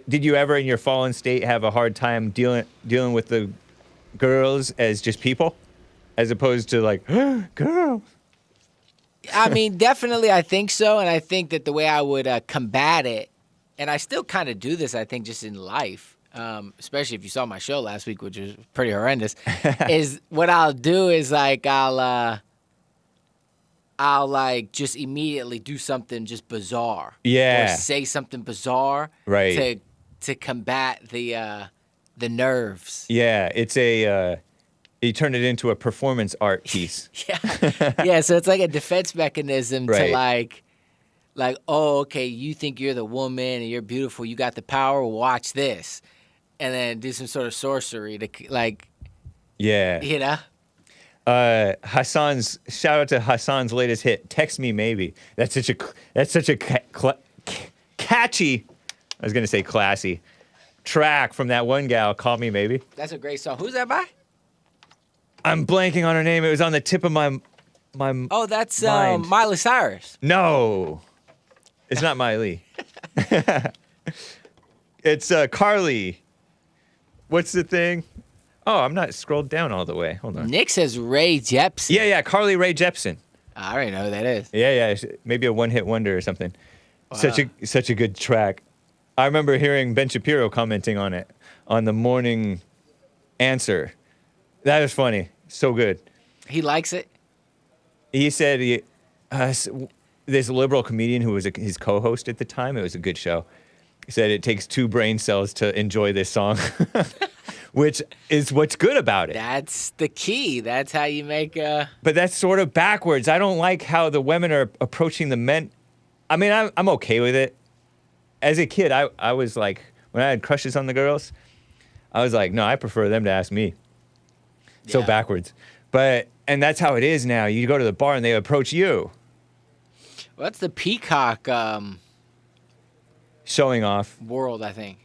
did you ever in your fallen state have a hard time dealing with the girls as just people? As opposed to girl. I mean, definitely I think so. And I think that the way I would combat it, and I still kind of do this, I think, just in life, especially if you saw my show last week, which was pretty horrendous, is what I'll do is I'll I'll like just immediately do something just bizarre. Yeah. Or say something bizarre. Right. To combat the nerves. Yeah, it's you turn it into a performance art piece. Yeah, so it's like a defense mechanism Right. to like, oh, okay, you think you're the woman and you're beautiful, you got the power, watch this. And then do some sort of sorcery to like, Yeah. you know? Shout out to Hassan's latest hit, Text Me Maybe. That's such a catchy, I was going to say classy, track from that one gal, Call Me Maybe. That's a great song. Who's that by? I'm blanking on her name. It was on the tip of my Oh, that's mind. Miley Cyrus. No. It's not Miley. It's Carly. What's the thing? Oh, I'm not scrolled down all the way. Hold on. Nick says Ray Jepsen. Yeah, Carly Rae Jepsen. I already know who that is. Yeah, maybe a one-hit wonder or something. Wow. Such a good track. I remember hearing Ben Shapiro commenting on it on the morning answer. That was funny. So good. He likes it? He said this liberal comedian who was his co-host at the time, it was a good show, he said it takes 2 brain cells to enjoy this song, which is what's good about it. That's the key. That's how you make a... But that's sort of backwards. I don't like how the women are approaching the men. I mean, I'm okay with it. As a kid, I was like, when I had crushes on the girls, I was like, no, I prefer them to ask me. So Yeah. backwards. And that's how it is now. You go to the bar and they approach you. Well, that's the Peacock Showing off. world, I think.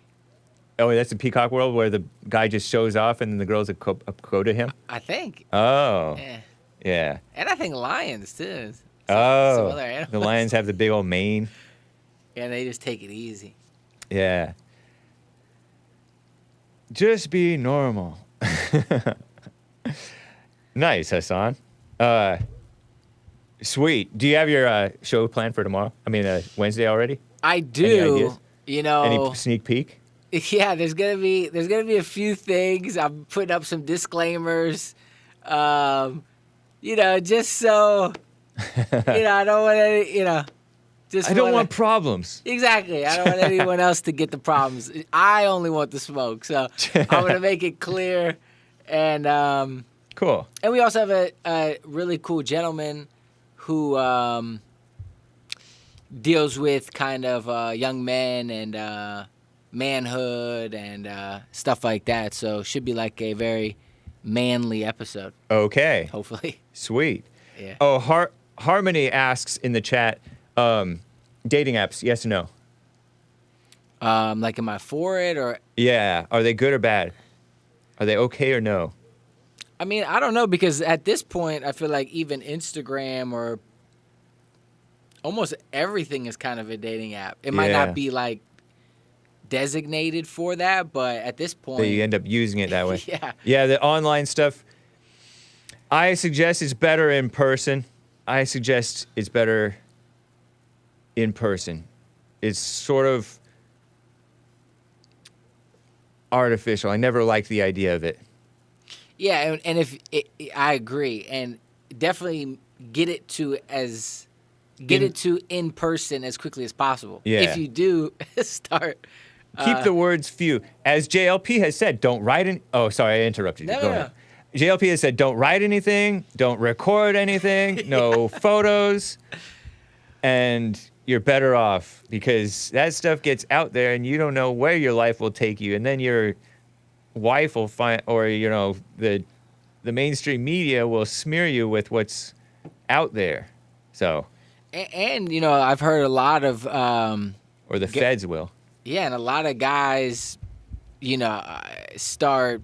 Oh, that's the Peacock world where the guy just shows off and then the girls go to him? I think. Oh. Yeah. Yeah. And I think lions, too. Some Oh. other animals. The lions have the big old mane. And they just take it easy. Yeah. Just be normal. Nice, Hassan. Sweet. Do you have your show planned for tomorrow? I mean, Wednesday already? I Any do. ideas? You know. Any sneak peek? Yeah, there's gonna be a few things. I'm putting up some disclaimers. You know, just so I don't want any, just I don't wanna- want problems. Exactly. I don't want anyone else to get the problems. I only want the smoke. So I'm gonna make it clear. And Cool. and we also have a really cool gentleman who deals with kind of young men and manhood and stuff like that. So should be like a very manly episode, Okay. hopefully. Sweet. Yeah. Oh, Harmony asks in the chat, dating apps, yes or no? Like, am I for it or? Yeah. Are they good or bad? Are they okay or no? I mean, I don't know, because at this point, I feel like even Instagram or almost everything is kind of a dating app. It might Yeah. not be like designated for that, but at this point, That you end up using it that way. Yeah. Yeah, the online stuff, I suggest it's better in person. It's sort of artificial. I never liked the idea of it. Yeah, and I agree, and definitely get it to in person as quickly as possible. Yeah. If you do start. Keep the words few. As JLP has said, don't write any. Oh, sorry, I interrupted you. No, Go no, ahead. JLP has said, don't write anything, don't record anything, no photos, and you're better off because that stuff gets out there and you don't know where your life will take you, and then your wife will find, or the mainstream media will smear you with what's out there. So, And I've heard a lot of or the feds will. yeah, and a lot of guys, start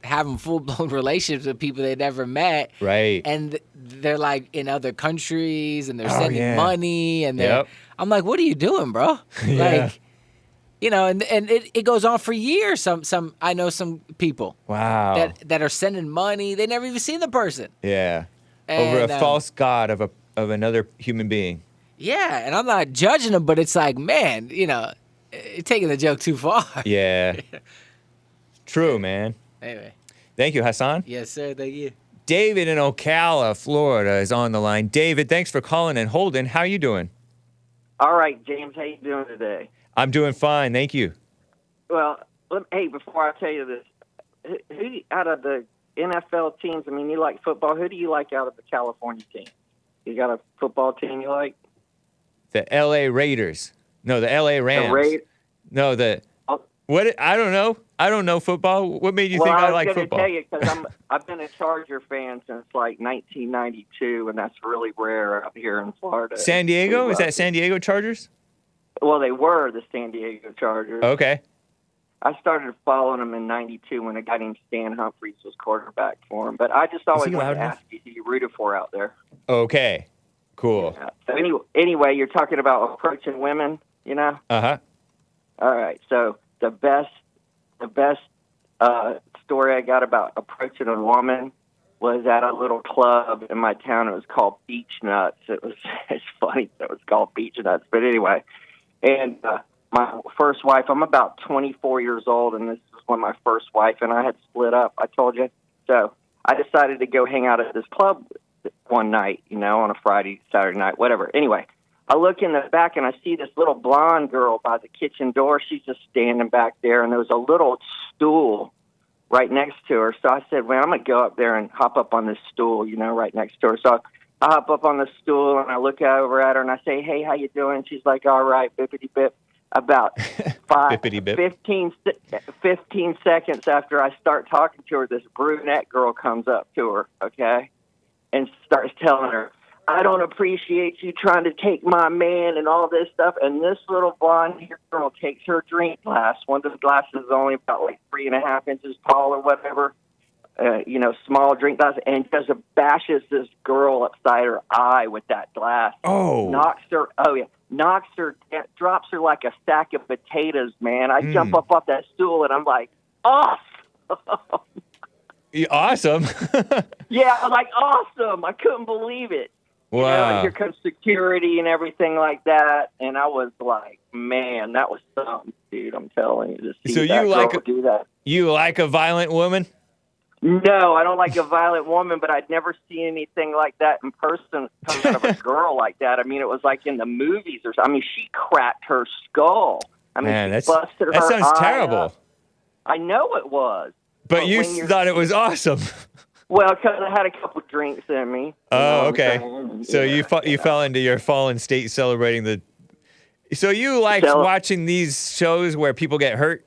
having full-blown relationships with people they never met. Right. And they're like in other countries and they're Oh, sending yeah. money and they're Yep. I'm like, what are you doing, bro? Yeah. Like, and it goes on for years. I know some people Wow. that are sending money. They never even seen the person. Yeah. Over And, a false god of another human being. Yeah, and I'm not judging them, but it's like, man, you're taking the joke too far. Yeah. True, man. Anyway. Thank you, Hassan. Yes, sir. Thank you. David in Ocala, Florida is on the line. David, thanks for calling and holding. How you doing? All right, James, how you doing today? I'm doing fine, thank you. Well, hey, before I tell you this, who out of the NFL teams, I mean, you like football, who do you like out of the California team? You got a football team you like? The L.A. Raiders. No, the L.A. Rams. No, what? I don't know. I don't know football. What made you think I like football? Well, I was going to tell you because I've been a Charger fan since like 1992, and that's really rare out here in Florida. San Diego? Is that San Diego Chargers? Well, they were the San Diego Chargers. Okay. I started following them in '92 when a guy named Stan Humphries was quarterback for him. But I just always wanted to ask you who you rooted for out there. Okay. Cool. Yeah. So anyway, you're talking about approaching women, you know? Uh-huh. All right. So the best story I got about approaching a woman was at a little club in my town. It was called Beach Nuts. It's funny that it was called Beach Nuts. But anyway, and my first wife, I'm about 24 years old, and this was when my first wife and I had split up, I told you. So I decided to go hang out at this club one night, you know, on a Friday, Saturday night, whatever. Anyway, I look in the back, and I see this little blonde girl by the kitchen door. She's just standing back there, and there was a little stool right next to her. So I said, well, I'm going to go up there and hop up on this stool, you know, right next to her. So I hop up on the stool, and I look over at her, and I say, hey, how you doing? She's like, all right, bippity-bip. About 15 seconds after I start talking to her, this brunette girl comes up to her, okay, and starts telling her, I don't appreciate you trying to take my man and all this stuff. And this little blonde girl takes her drink glass. One of the glasses is only about like 3.5 inches tall or whatever, you know, small drink glass, and just bashes this girl upside her eye with that glass. Oh. Knocks her, drops her like a sack of potatoes, man. I jump up off that stool, and I'm like, awesome. Awesome. Yeah, I'm like, awesome. I couldn't believe it. Wow. You know, and here comes security and everything like that. And I was like, man, that was something, dude. I'm telling you. To see So that girl do that. You like a violent woman? No, I don't like a violent woman, but I'd never seen anything like that in person come out of a girl like that. I mean, it was like in the movies or something. I mean, she cracked her skull. I mean, Man, she busted her that sounds eye terrible. up. I know it was. But you thought it was awesome. Well, because I had a couple drinks in me. Oh, okay. So you fell into your fallen state celebrating the... So you liked watching these shows where people get hurt?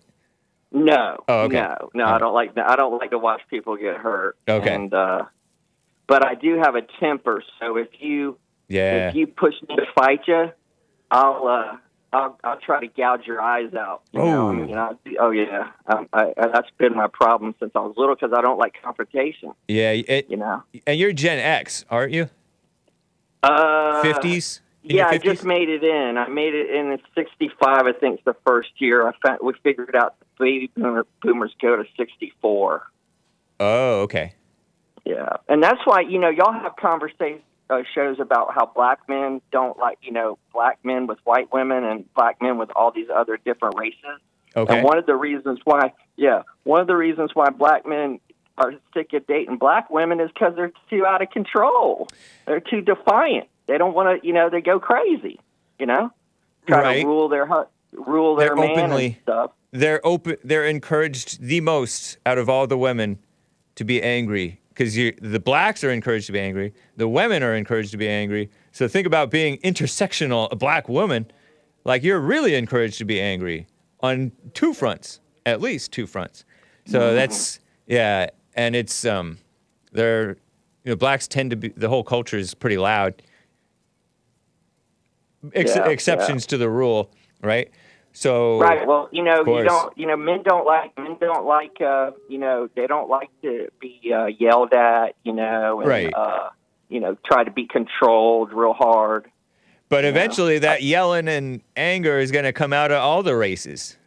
No. Oh, okay. No, I don't like that. I don't like to watch people get hurt. Okay. And, but I do have a temper, so if you push me to fight you, I'll try to gouge your eyes out. You know? I mean, oh yeah. That's been my problem since I was little because I don't like confrontation. Yeah. You know. And you're Gen X, aren't you? 50s. Yeah, I just made it in. I made it in at 65. I think it's the first year. We figured out the baby boomers go to 64. Oh, okay. Yeah, and that's why y'all have shows about how black men don't like black men with white women and black men with all these other different races. Okay. And one of the reasons why black men are sick of dating black women is because they're too out of control. They're too defiant. They don't want to, they go crazy, try to rule their man openly, and stuff. They're encouraged the most out of all the women to be angry because the blacks are encouraged to be angry. The women are encouraged to be angry. So think about being intersectional, a black woman. Like you're really encouraged to be angry on two fronts, at least two fronts. So that's, yeah. And it's, blacks tend to be, the whole culture is pretty loud. Exceptions to the rule, right? So right. Well, men don't like, they don't like to be yelled at, and, right. Try to be controlled real hard. But eventually, that yelling and anger is going to come out of all the races,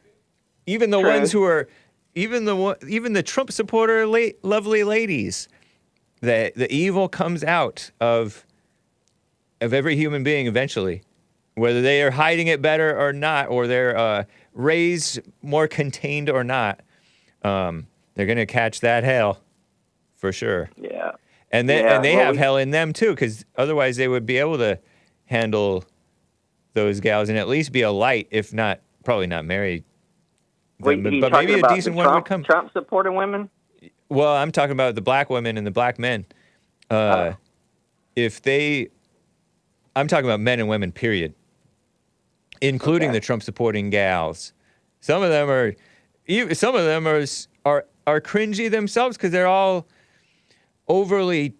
even the ones who are, even the Trump supporter, lovely ladies. The evil comes out of every human being eventually. Whether they are hiding it better or not, or they're raised more contained or not, they're going to catch that hell for sure. Yeah. And they Yeah, well, have hell in them too, because otherwise they would be able to handle those gals and at least be a light, if not, probably not marry them. Wait, But maybe a decent one would come. Trump supporting women? Well, I'm talking about the black women and the black men. If they, I'm talking about men and women, period, including the Trump supporting gals. Some of them are cringy themselves because they're all overly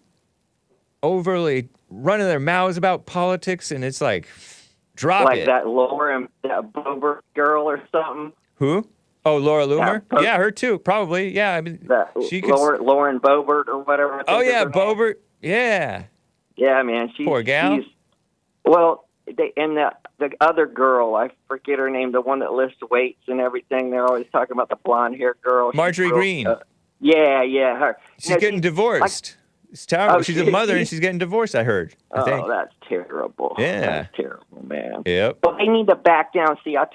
running their mouths about politics, and it's like, drop like it. Like that Boebert girl or something. Who? Oh, Laura Loomer? Yeah, her too, probably. Yeah, I mean, she could. Lauren Boebert or whatever. Oh yeah, Boebert. Yeah. Yeah, man. Poor gal. The other girl, I forget her name, the one that lifts weights and everything. They're always talking about the blonde-haired girl. Marjorie Greene. Yeah, her. She's getting divorced. It's terrible. Oh, she's a mother and she's getting divorced, I heard. I think. That's terrible. Yeah. That's terrible, man. Yep. But they need to back down. See, I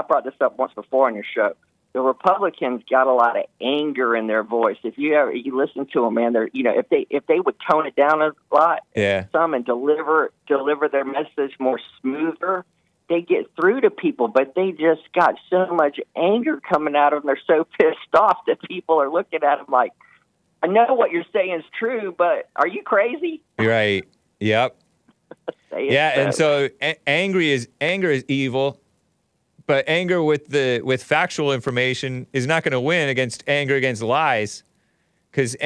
brought this up once before on your show. The Republicans got a lot of anger in their voice. If you listen to them, man, they're if they would tone it down a lot, some and deliver their message more smoother, they get through to people. But they just got so much anger coming out of them. They're so pissed off that people are looking at them like, I know what you're saying is true, but are you crazy? Right. Yep. And so anger is evil. But anger with factual information is not going to win against anger against lies, because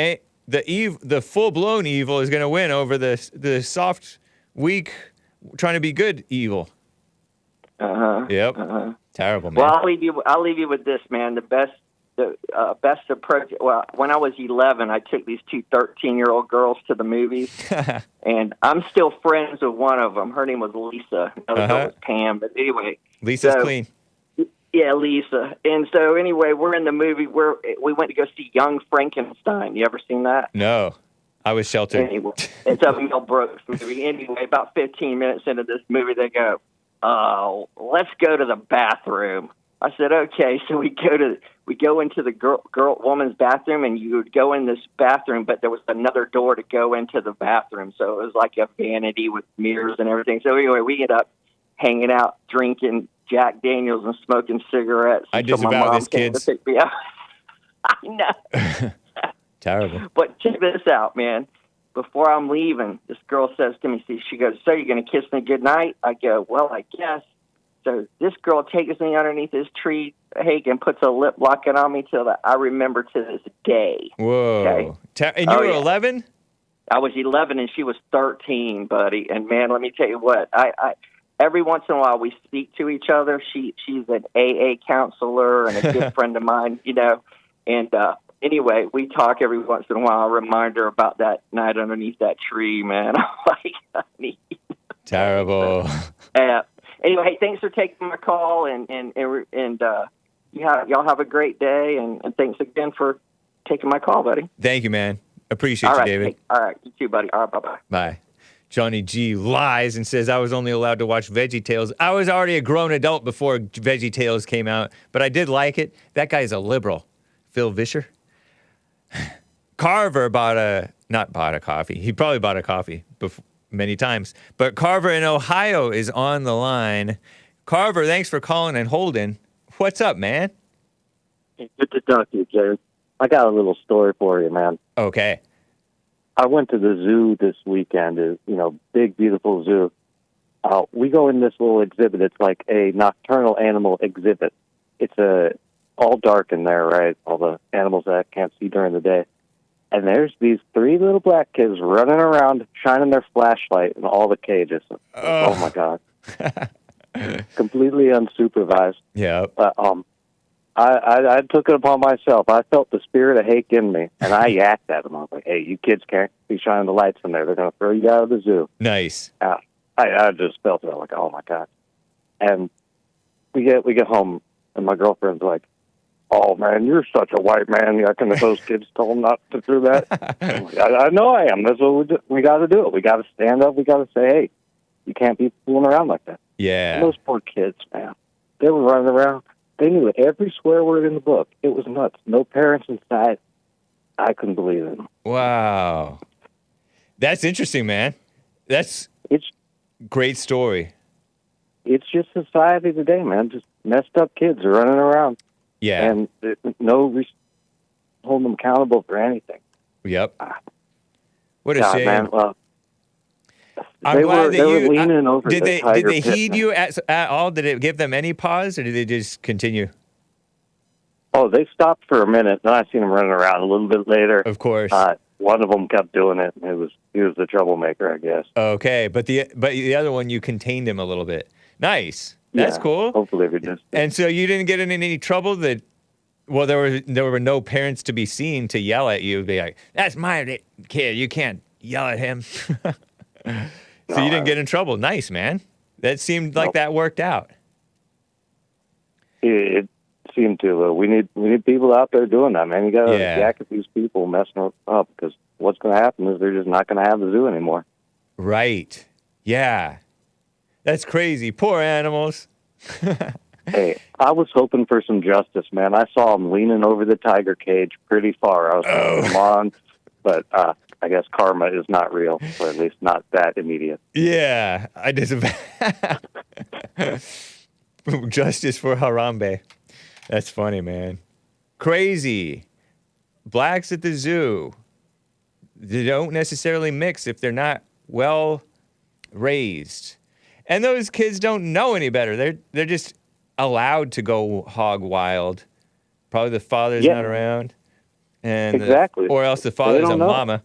the full blown evil is going to win over the soft, weak, trying to be good evil. Yep. Terrible, man. Well, I'll leave you with this, man. The best approach. Well, when I was 11, I took these two 13-year-old girls to the movies, and I'm still friends with one of them. Her name was Lisa. Another girl was Pam. But anyway, Lisa's clean. Yeah, Lisa. And so anyway, we're in the movie where we went to go see Young Frankenstein. You ever seen that? No, I was sheltered. Anyway, it's a Mel Brooks movie. Anyway, about 15 minutes into this movie, they go, "Oh, let's go to the bathroom." I said, "Okay." So we go into the woman's bathroom, and you would go in this bathroom, but there was another door to go into the bathroom. So it was like a vanity with mirrors and everything. So anyway, we ended up hanging out, drinking Jack Daniels and smoking cigarettes. I disavow this, kids. I know. Terrible. But check this out, man. Before I'm leaving, this girl says to me, she goes, "So you're going to kiss me goodnight?" I go, "Well, I guess." So this girl takes me underneath this tree, Hake, and puts a lip locket on me till I remember to this day. Whoa. Okay? And you were 11? I was 11 and she was 13, buddy. And man, let me tell you what, I every once in a while we speak to each other. She's an AA counselor and a good friend of mine, and anyway, we talk every once in a while. I remind her about that night underneath that tree, man. I'm like, honey. Terrible. Anyway, hey, thanks for taking my call, and y'all have a great day, and thanks again for taking my call, buddy. Thank you, man. Appreciate you, David. All right, you too, buddy. All right, bye-bye. Bye. Johnny G lies and says I was only allowed to watch VeggieTales. I was already a grown adult before VeggieTales came out, but I did like it. That guy's a liberal. Phil Vischer. Carver not bought a coffee. He probably bought a coffee many times. But Carver in Ohio is on the line. Carver, thanks for calling and holding. What's up, man? Hey, good to talk to you, Jared. I got a little story for you, man. Okay. I went to the zoo this weekend, big, beautiful zoo. We go in this little exhibit. It's like a nocturnal animal exhibit. It's all dark in there, right? All the animals that I can't see during the day. And there's these 3 little black kids running around, shining their flashlight in all the cages. Oh my God. Completely unsupervised. Yeah. I took it upon myself. I felt the spirit of Hake in me, and I yacked at them. I was like, "Hey, you kids can't be shining the lights in there. They're going to throw you out of the zoo." Nice. I just felt it. I'm like, "Oh my God!" And we get home, and my girlfriend's like, "Oh man, you're such a white man. Yakking at those kids told them not to do that." I'm like, I know I am. That's what we got to do. It. We got to stand up. We got to say, "Hey, you can't be fooling around like that." Yeah. And those poor kids, man. They were running around. They knew every swear word in the book. It was nuts. No parents inside. I couldn't believe it. Wow. That's interesting, man. That's It's great story. it's just society today, man. Just messed up kids are running around, Yeah. and holding them accountable for anything. Yep. What a God, shame. man. Well, I'm they glad were that they you were leaning over. did the they tiger did they pit, heed man. you at all? Did it give them any pause, or did they just continue? Oh, they stopped for a minute. Then I seen them running around a little bit later. Of course. One of them kept doing it, and he was the troublemaker, I guess. Okay, but the other one, you contained him a little bit. Nice. That's Yeah, cool. Hopefully, we just. And so you didn't get in any trouble that. Well, there were no parents to be seen to yell at you. Be like, "That's my kid. You can't yell at him." So you didn't get in trouble. Nice, man. That seemed like that worked out. It seemed to. We need people out there doing that, man. You got to jack at these people messing up, because what's going to happen is they're just not going to have the zoo anymore. Right. Yeah. That's crazy. Poor animals. Hey, I was hoping for some justice, man. I saw him leaning over the tiger cage pretty far. I was like, come on. But I guess karma is not real, or at least not that immediate. Yeah. I disavow. Justice for Harambe. That's funny, man. Crazy. Blacks at the zoo. They don't necessarily mix if they're not well raised. And those kids don't know any better. They're just allowed to go hog wild. Probably the father's not around. And exactly. Or else the father's a know. mama.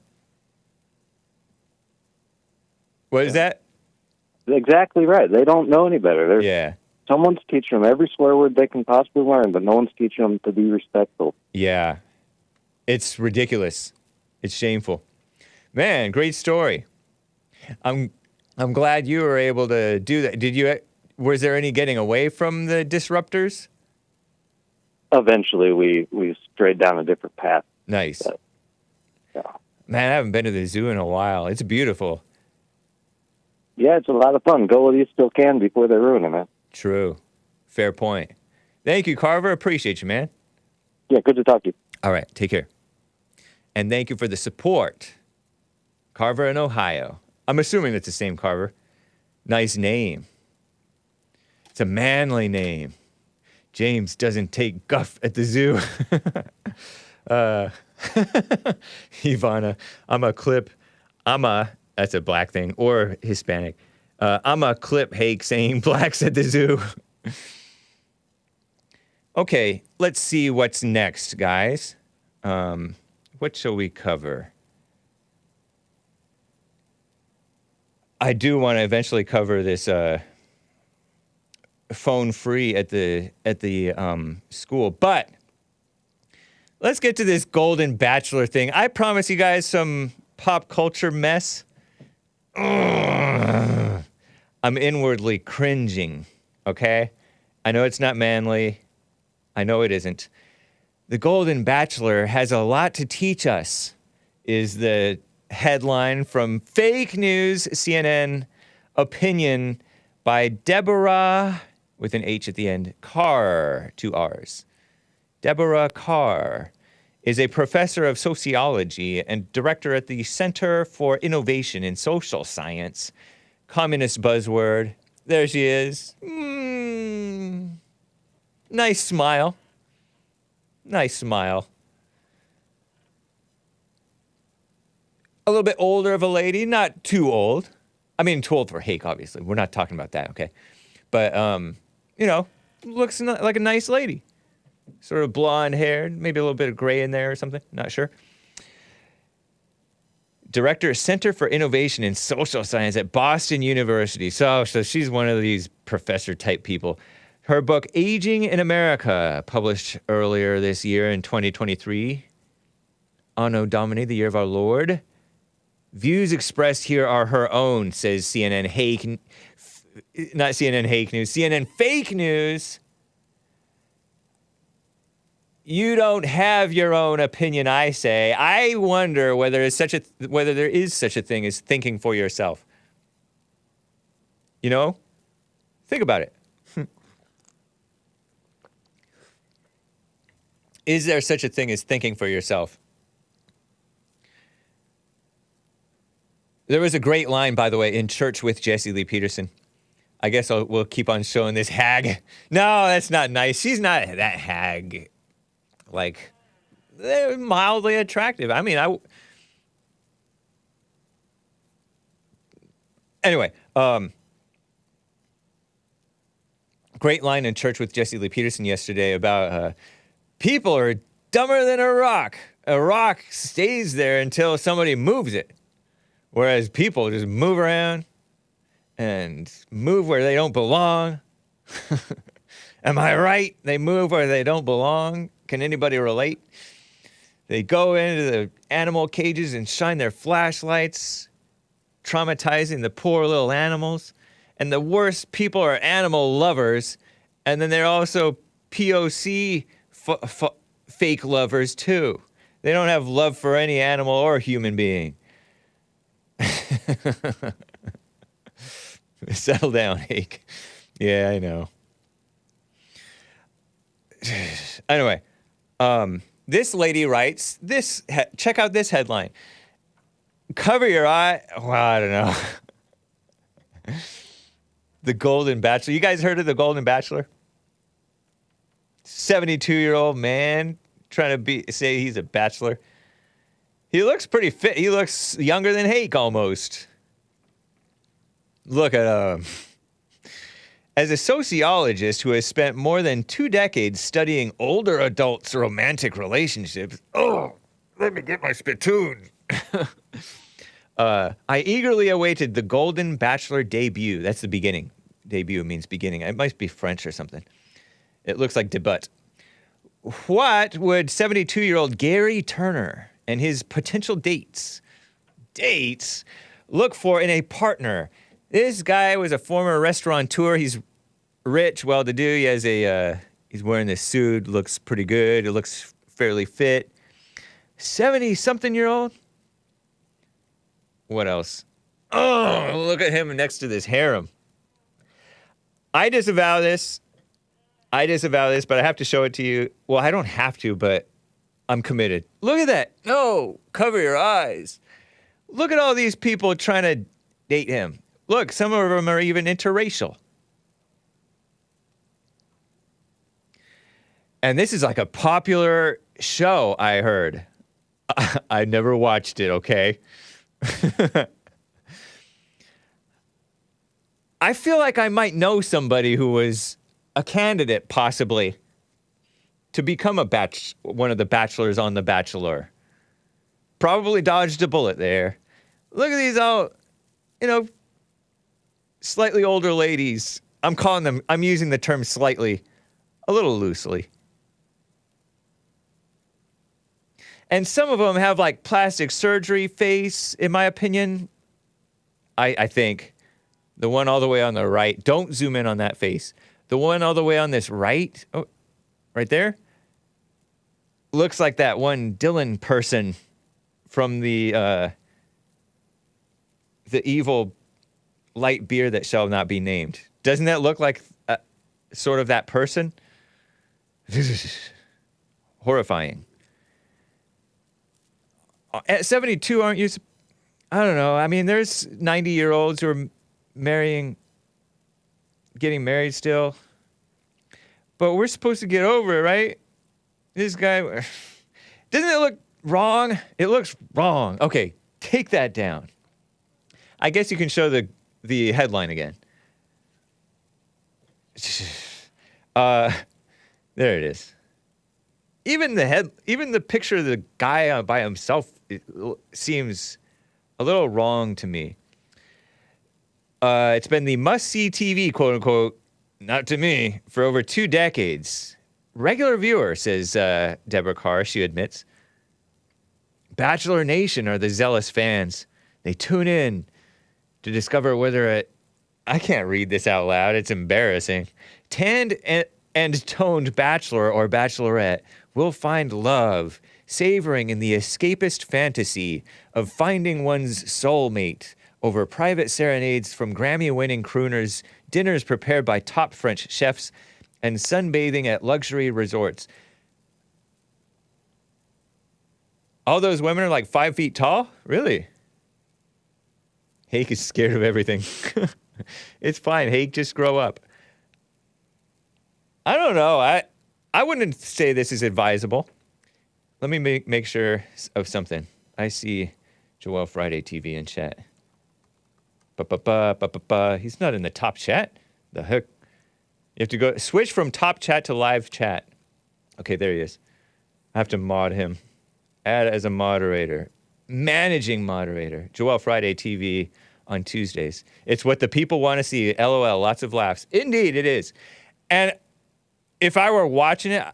What is that? Exactly right. They don't know any better. Yeah. Someone's teaching them every swear word they can possibly learn, but no one's teaching them to be respectful. Yeah. It's ridiculous. It's shameful. Man, great story. I'm glad you were able to do that. Was there any getting away from the disruptors? Eventually, we strayed down a different path. Nice. But, yeah. Man, I haven't been to the zoo in a while. It's beautiful. Yeah, it's a lot of fun. Go while you still can before they ruin it, man. True. Fair point. Thank you, Carver. Appreciate you, man. Yeah, good to talk to you. All right, take care. And thank you for the support. Carver in Ohio. I'm assuming that's the same Carver. Nice name. It's a manly name. James doesn't take guff at the zoo. Ivana, that's a black thing, or Hispanic. I'm a clip Hake saying blacks at the zoo. Okay, let's see what's next, guys. What shall we cover? I do want to eventually cover this phone free at the school, but let's get to this Golden Bachelor thing. I promise you guys some pop culture mess. Ugh. I'm inwardly cringing, okay? I know it's not manly. I know it isn't. The Golden Bachelor has a lot to teach us, is the headline from Fake News CNN Opinion by Deborah, with an H at the end, Carr, 2 R's. Deborah Carr is a professor of sociology and director at the Center for Innovation in Social Science. Communist buzzword. There she is. Nice smile. Nice smile. A little bit older of a lady, not too old. I mean, too old for Hake, obviously. We're not talking about that, okay? But, looks like a nice lady. Sort of blonde hair, maybe a little bit of gray in there or something. Not sure. Director, Center for Innovation in Social Science at Boston University. So she's one of these professor-type people. Her book, Aging in America, published earlier this year in 2023. Anno Domini, the year of our Lord. Views expressed here are her own, says CNN Hake. Not CNN Hake News, CNN Fake News. You don't have your own opinion, I say. I wonder whether there is such a thing as thinking for yourself. You know? Think about it. Is there such a thing as thinking for yourself? There was a great line, by the way, in Church with Jesse Lee Peterson. I guess we'll keep on showing this hag. No, that's not nice. She's not that hag. Like, they're mildly attractive. I mean, Anyway, great line in Church with Jesse Lee Peterson yesterday about people are dumber than a rock. A rock stays there until somebody moves it, whereas people just move around and move where they don't belong. Am I right? They move where they don't belong. Can anybody relate? They go into the animal cages and shine their flashlights, traumatizing the poor little animals. And the worst people are animal lovers. And then they're also POC fake lovers, too. They don't have love for any animal or human being. Settle down, Hake. Yeah, I know. Anyway, this lady writes, check out this headline. Cover your eye. Well, I don't know. The Golden Bachelor. You guys heard of the Golden Bachelor? 72-year-old man trying to say he's a bachelor. He looks pretty fit. He looks younger than Hake almost. Look at him. As a sociologist who has spent more than 2 decades studying older adults' romantic relationships, let me get my spittoon. I eagerly awaited the Golden Bachelor debut. That's the beginning. Debut means beginning. It might be French or something. It looks like debut. What would 72-year-old Gary Turner and his potential dates look for in a partner? This guy was a former restaurateur. He's rich, well-to-do. He has he's wearing this suit. Looks pretty good. It looks fairly fit. 70-something-year-old. What else? Oh, look at him next to this harem. I disavow this, but I have to show it to you. Well, I don't have to, but I'm committed. Look at that. No, cover your eyes. Look at all these people trying to date him. Look, some of them are even interracial. And this is like a popular show, I heard. I never watched it, okay? I feel like I might know somebody who was a candidate, possibly, to become one of the bachelors on The Bachelor. Probably dodged a bullet there. Look at these all, slightly older ladies. I'm using the term slightly, a little loosely. And some of them have like plastic surgery face, in my opinion. I think. The one all the way on the right. Don't zoom in on that face. The one all the way on this right. Oh, right there. Looks like that one Dylan person from the evil light beer that shall not be named. Doesn't that look like sort of that person? Horrifying. At 72, aren't you? I don't know. I mean, there's 90-year-olds who are getting married still. But we're supposed to get over it, right? This guy, doesn't it look wrong? It looks wrong. Okay, take that down. I guess you can show the headline again. There it is. Even the picture of the guy by himself seems a little wrong to me. It's been the must-see TV, quote-unquote, not to me, for over 2 decades. Regular viewer, says Deborah Carr, she admits. Bachelor Nation are the zealous fans. They tune in to discover whether I can't read this out loud, it's embarrassing. Tanned and toned bachelor or bachelorette will find love, savoring in the escapist fantasy of finding one's soulmate over private serenades from Grammy-winning crooners, dinners prepared by top French chefs, and sunbathing at luxury resorts. All those women are like 5 feet tall? Really? Hake is scared of everything. It's fine. Hake, just grow up. I don't know. I wouldn't say this is advisable. Let me make sure of something. I see Joel Friday TV in chat. He's not in the top chat. The heck? You have to go switch from top chat to live chat. Okay, there he is. I have to mod him. Add as a moderator. Managing moderator. Joel Friday TV on Tuesdays. It's what the people want to see. LOL. Lots of laughs. Indeed, it is. And if I were watching it,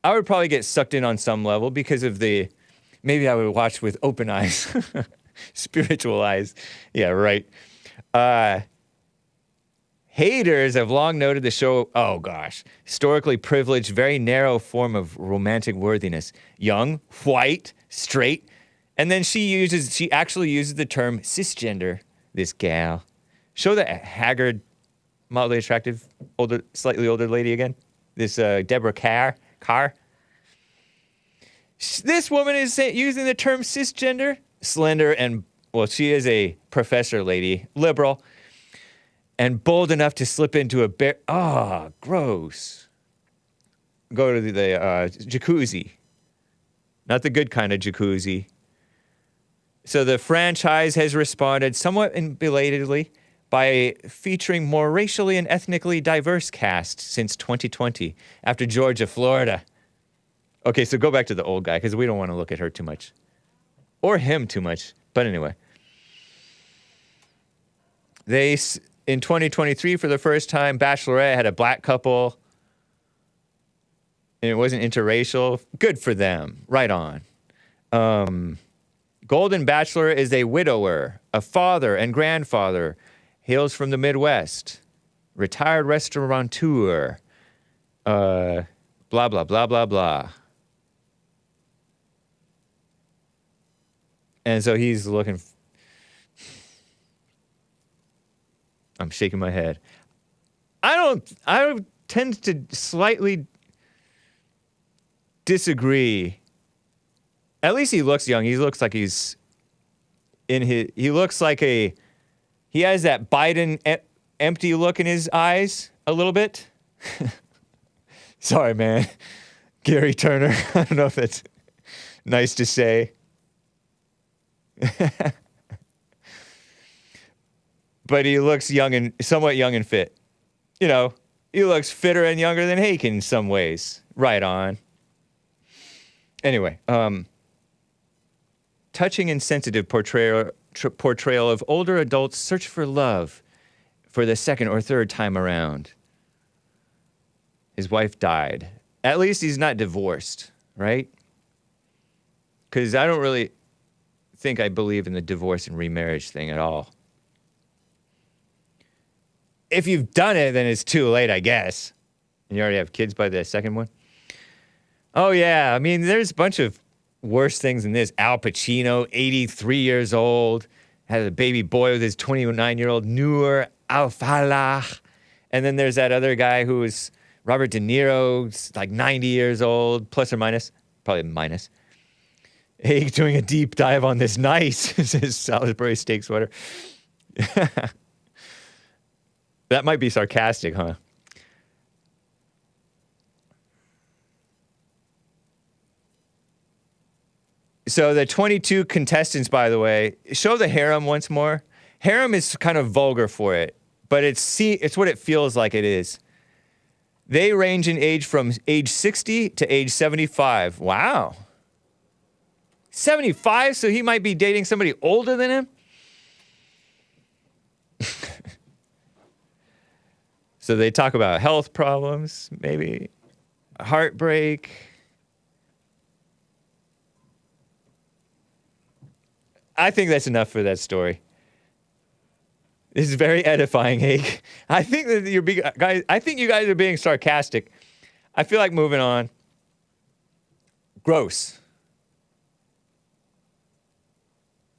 I would probably get sucked in on some level because of the... Maybe I would watch with open eyes. Spiritual eyes. Yeah, right. Haters have long noted the show, oh gosh, historically privileged, very narrow form of romantic worthiness. Young, white, straight. And then she actually uses the term cisgender, this gal. Show the haggard, mildly attractive, slightly older lady again. This Deborah Carr. This woman is using the term cisgender. Slender and, well, she is a professor lady, liberal, and bold enough to slip into a gross. Go to the jacuzzi. Not the good kind of jacuzzi. So the franchise has responded somewhat belatedly by featuring more racially and ethnically diverse cast since 2020, after Georgia, Florida. Okay, so go back to the old guy, because we don't want to look at her too much. Or him too much. But anyway. In 2023, for the first time, Bachelorette had a black couple. And it wasn't interracial. Good for them. Right on. Golden Bachelor is a widower, a father and grandfather, hails from the Midwest, retired restaurateur, blah, blah, blah, blah, blah. And so he's looking... I'm shaking my head. I tend to slightly disagree. At least he looks young. He looks like he's in his... He looks like he has that Biden empty look in his eyes a little bit. Sorry, man. Gary Turner. I don't know if that's nice to say. But he looks young and somewhat young and fit. You know, he looks fitter and younger than Hake in some ways. Right on. Anyway, touching and sensitive portrayal of older adults search for love for the second or third time around. His wife died. At least he's not divorced, right? Because I don't really think I believe in the divorce and remarriage thing at all. If you've done it, then it's too late, I guess. And you already have kids by the second one. Oh, yeah. I mean, there's a bunch of worse things than this. Al Pacino, 83 years old, had a baby boy with his 29-year-old Noor Al-Falah. And then there's that other guy who was Robert De Niro, like 90 years old, plus or minus. Probably minus. Hey, doing a deep dive on this nice, his Salisbury steak sweater. That might be sarcastic, huh? So the 22 contestants, by the way, show the harem once more. Harem is kind of vulgar for it, but it's what it feels like it is. They range in age from age 60 to age 75. Wow. 75? So he might be dating somebody older than him? So they talk about health problems, maybe heartbreak. I think that's enough for that story. This is very edifying, Hake. I think that you guys are being sarcastic. I feel like moving on. Gross.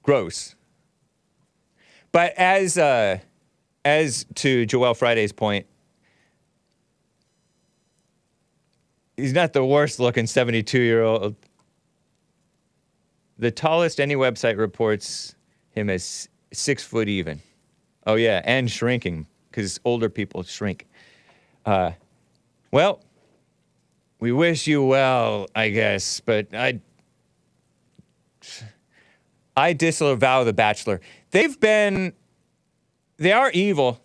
Gross. But as to Joel Friday's point, he's not the worst looking 72-year-old. The tallest any website reports him as 6 foot even. Oh, yeah, and shrinking, because older people shrink. Well, we wish you well, I guess, but I disavow The Bachelor. They are evil.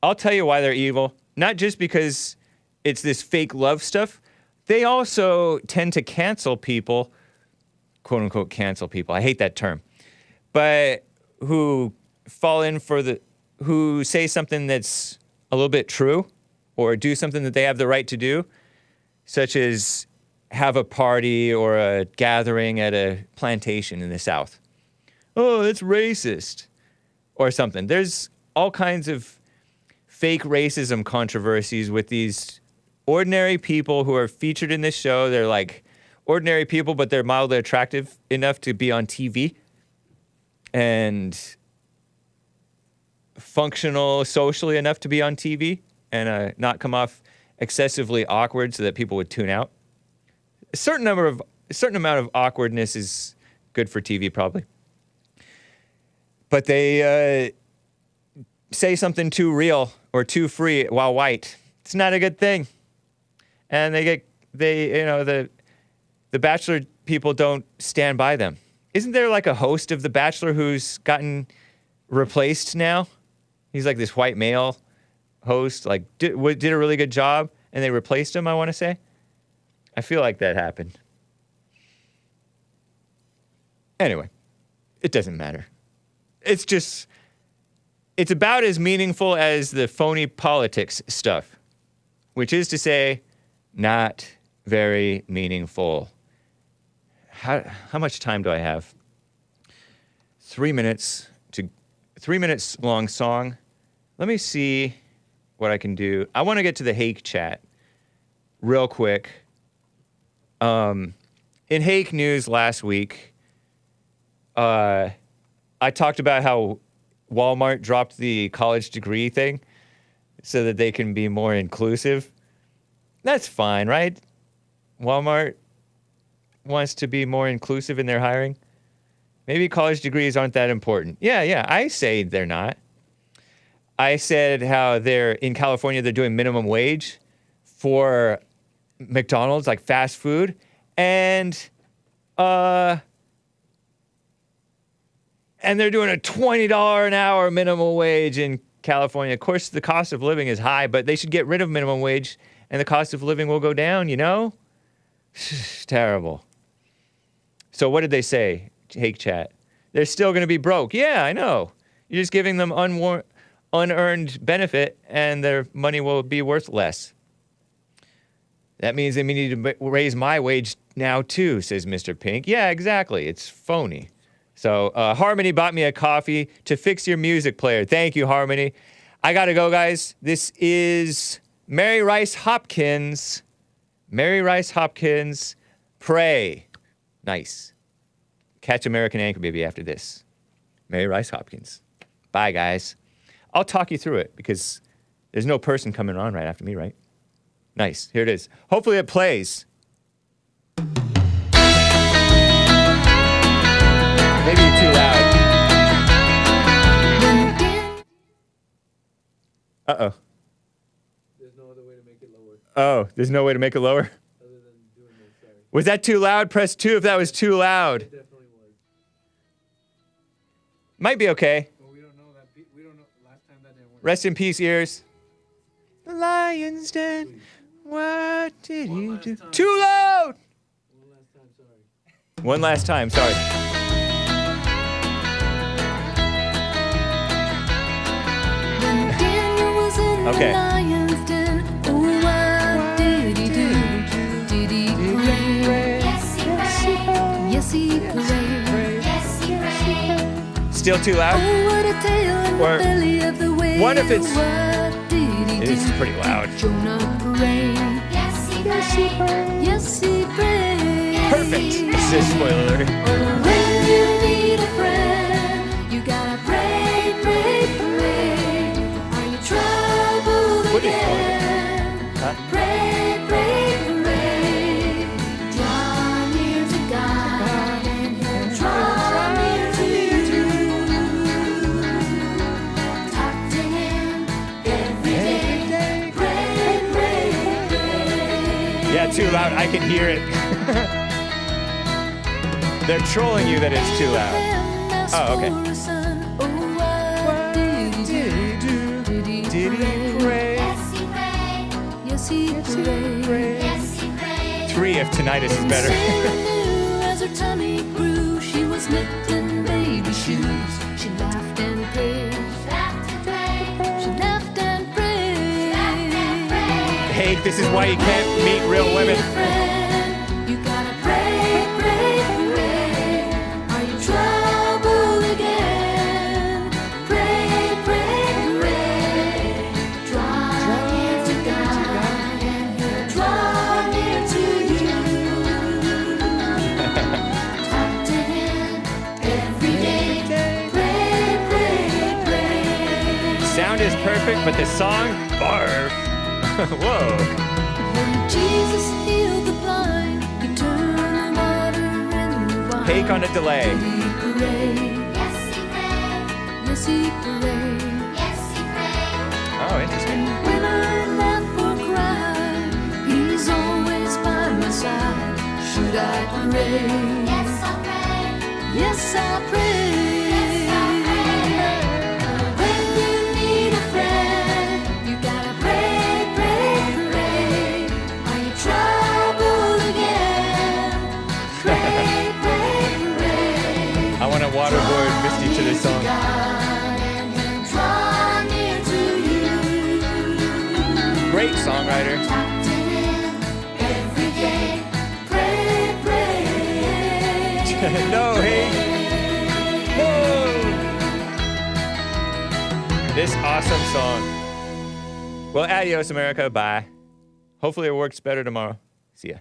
I'll tell you why they're evil. Not just because it's this fake love stuff. They also tend to cancel people, quote unquote cancel people. I hate that term. But who fall in for who say something that's a little bit true or do something that they have the right to do, such as have a party or a gathering at a plantation in the South. Oh, that's racist. Or something. There's all kinds of fake racism controversies with these ordinary people who are featured in this show. They're like ordinary people, but they're mildly attractive enough to be on TV. And functional socially enough to be on TV and not come off excessively awkward so that people would tune out. A certain amount of awkwardness is good for TV, probably. But they say something too real or too free while white. It's not a good thing. And the Bachelor people don't stand by them. Isn't there like a host of The Bachelor who's gotten replaced now? He's like this white male host, like did a really good job, and they replaced him, I want to say. I feel like that happened. Anyway, it doesn't matter. It's about as meaningful as the phony politics stuff, which is to say, not very meaningful. How much time do I have? 3 minutes to 3 minutes long song. Let me see what I can do. I want to get to the Hake chat real quick. In Hake news last week, I talked about how Walmart dropped the college degree thing so that they can be more inclusive. That's fine, right? Walmart wants to be more inclusive in their hiring. Maybe college degrees aren't that important. Yeah, I say they're not. I said how in California, they're doing minimum wage for McDonald's, like fast food. And they're doing a $20 an hour minimum wage in California. Of course, the cost of living is high, but they should get rid of minimum wage and the cost of living will go down, you know? Terrible. So what did they say, Hake Chat? They're still going to be broke. Yeah, I know. You're just giving them unearned benefit and their money will be worth less. That means they need to raise my wage now too, says Mr. Pink. Yeah, exactly. It's phony. So Harmony bought me a coffee to fix your music player. Thank you, Harmony. I got to go, guys. This is Mary Rice Hopkins. Mary Rice Hopkins. Pray. Nice. Catch American Anchor Baby after this. Mary Rice Hopkins. Bye, guys. I'll talk you through it because there's no person coming on right after me, right? Nice. Here it is. Hopefully it plays. Maybe you're too loud. Uh-oh. There's no other way to make it lower. Oh, there's no way to make it lower? Other than doing this, sorry. Was that too loud? Press 2 if that was too loud. It definitely was. Might be okay. But we don't know that. We don't know. Last time that didn't work. Rest in peace, ears. The lion's den. What did you do? time. Too loud! One last time, sorry. One last time, sorry. Okay. Still too loud? Or what if it's pretty loud? Perfect. This is spoiler alert. When you need a friend, you gotta pray, pray, pray. Are you troubled What is again? Huh? Pray, pray, pray. Draw near to God and He'll draw near to you. not too loud. I can hear it. They're trolling you that it's too loud. Oh, okay. Did he pray? Yes, he prayed. Yes, he prayed. 3 if tinnitus is better. Sarah knew as her tummy grew, she was knitting baby shoes. She laughed and prayed. She laughed and prayed. She laughed and prayed. She laughed and prayed. Hake, this is why you can't meet real women. You gotta pray, pray, pray. Are you troubled again? Pray, pray, pray. Draw near to God, and He'll draw near to you. Talk to Him every day. Pray, pray, pray. Sound is perfect, but the song, barf. Whoa. When Jesus healed the blind, He turned the water into wine. Hake on a delay. Did He pray? Yes, He prayed. Yes, He prayed. Yes, He prayed. Oh, interesting. And when I laugh or cry, He's always by my side. Should I pray? Yes, I'll pray. Yes, I'll pray. Yes, I'll pray. When you need a friend, you gotta pray, pray, pray. Are you troubled again? Pray, pray, pray. I want to waterboard Misty to this song. God, and He'll draw near to you. Great songwriter. Talk to Him every day. Pray, pray. No, Hake. No. This awesome song. Well, adios, America. Bye. Hopefully it works better tomorrow. See ya.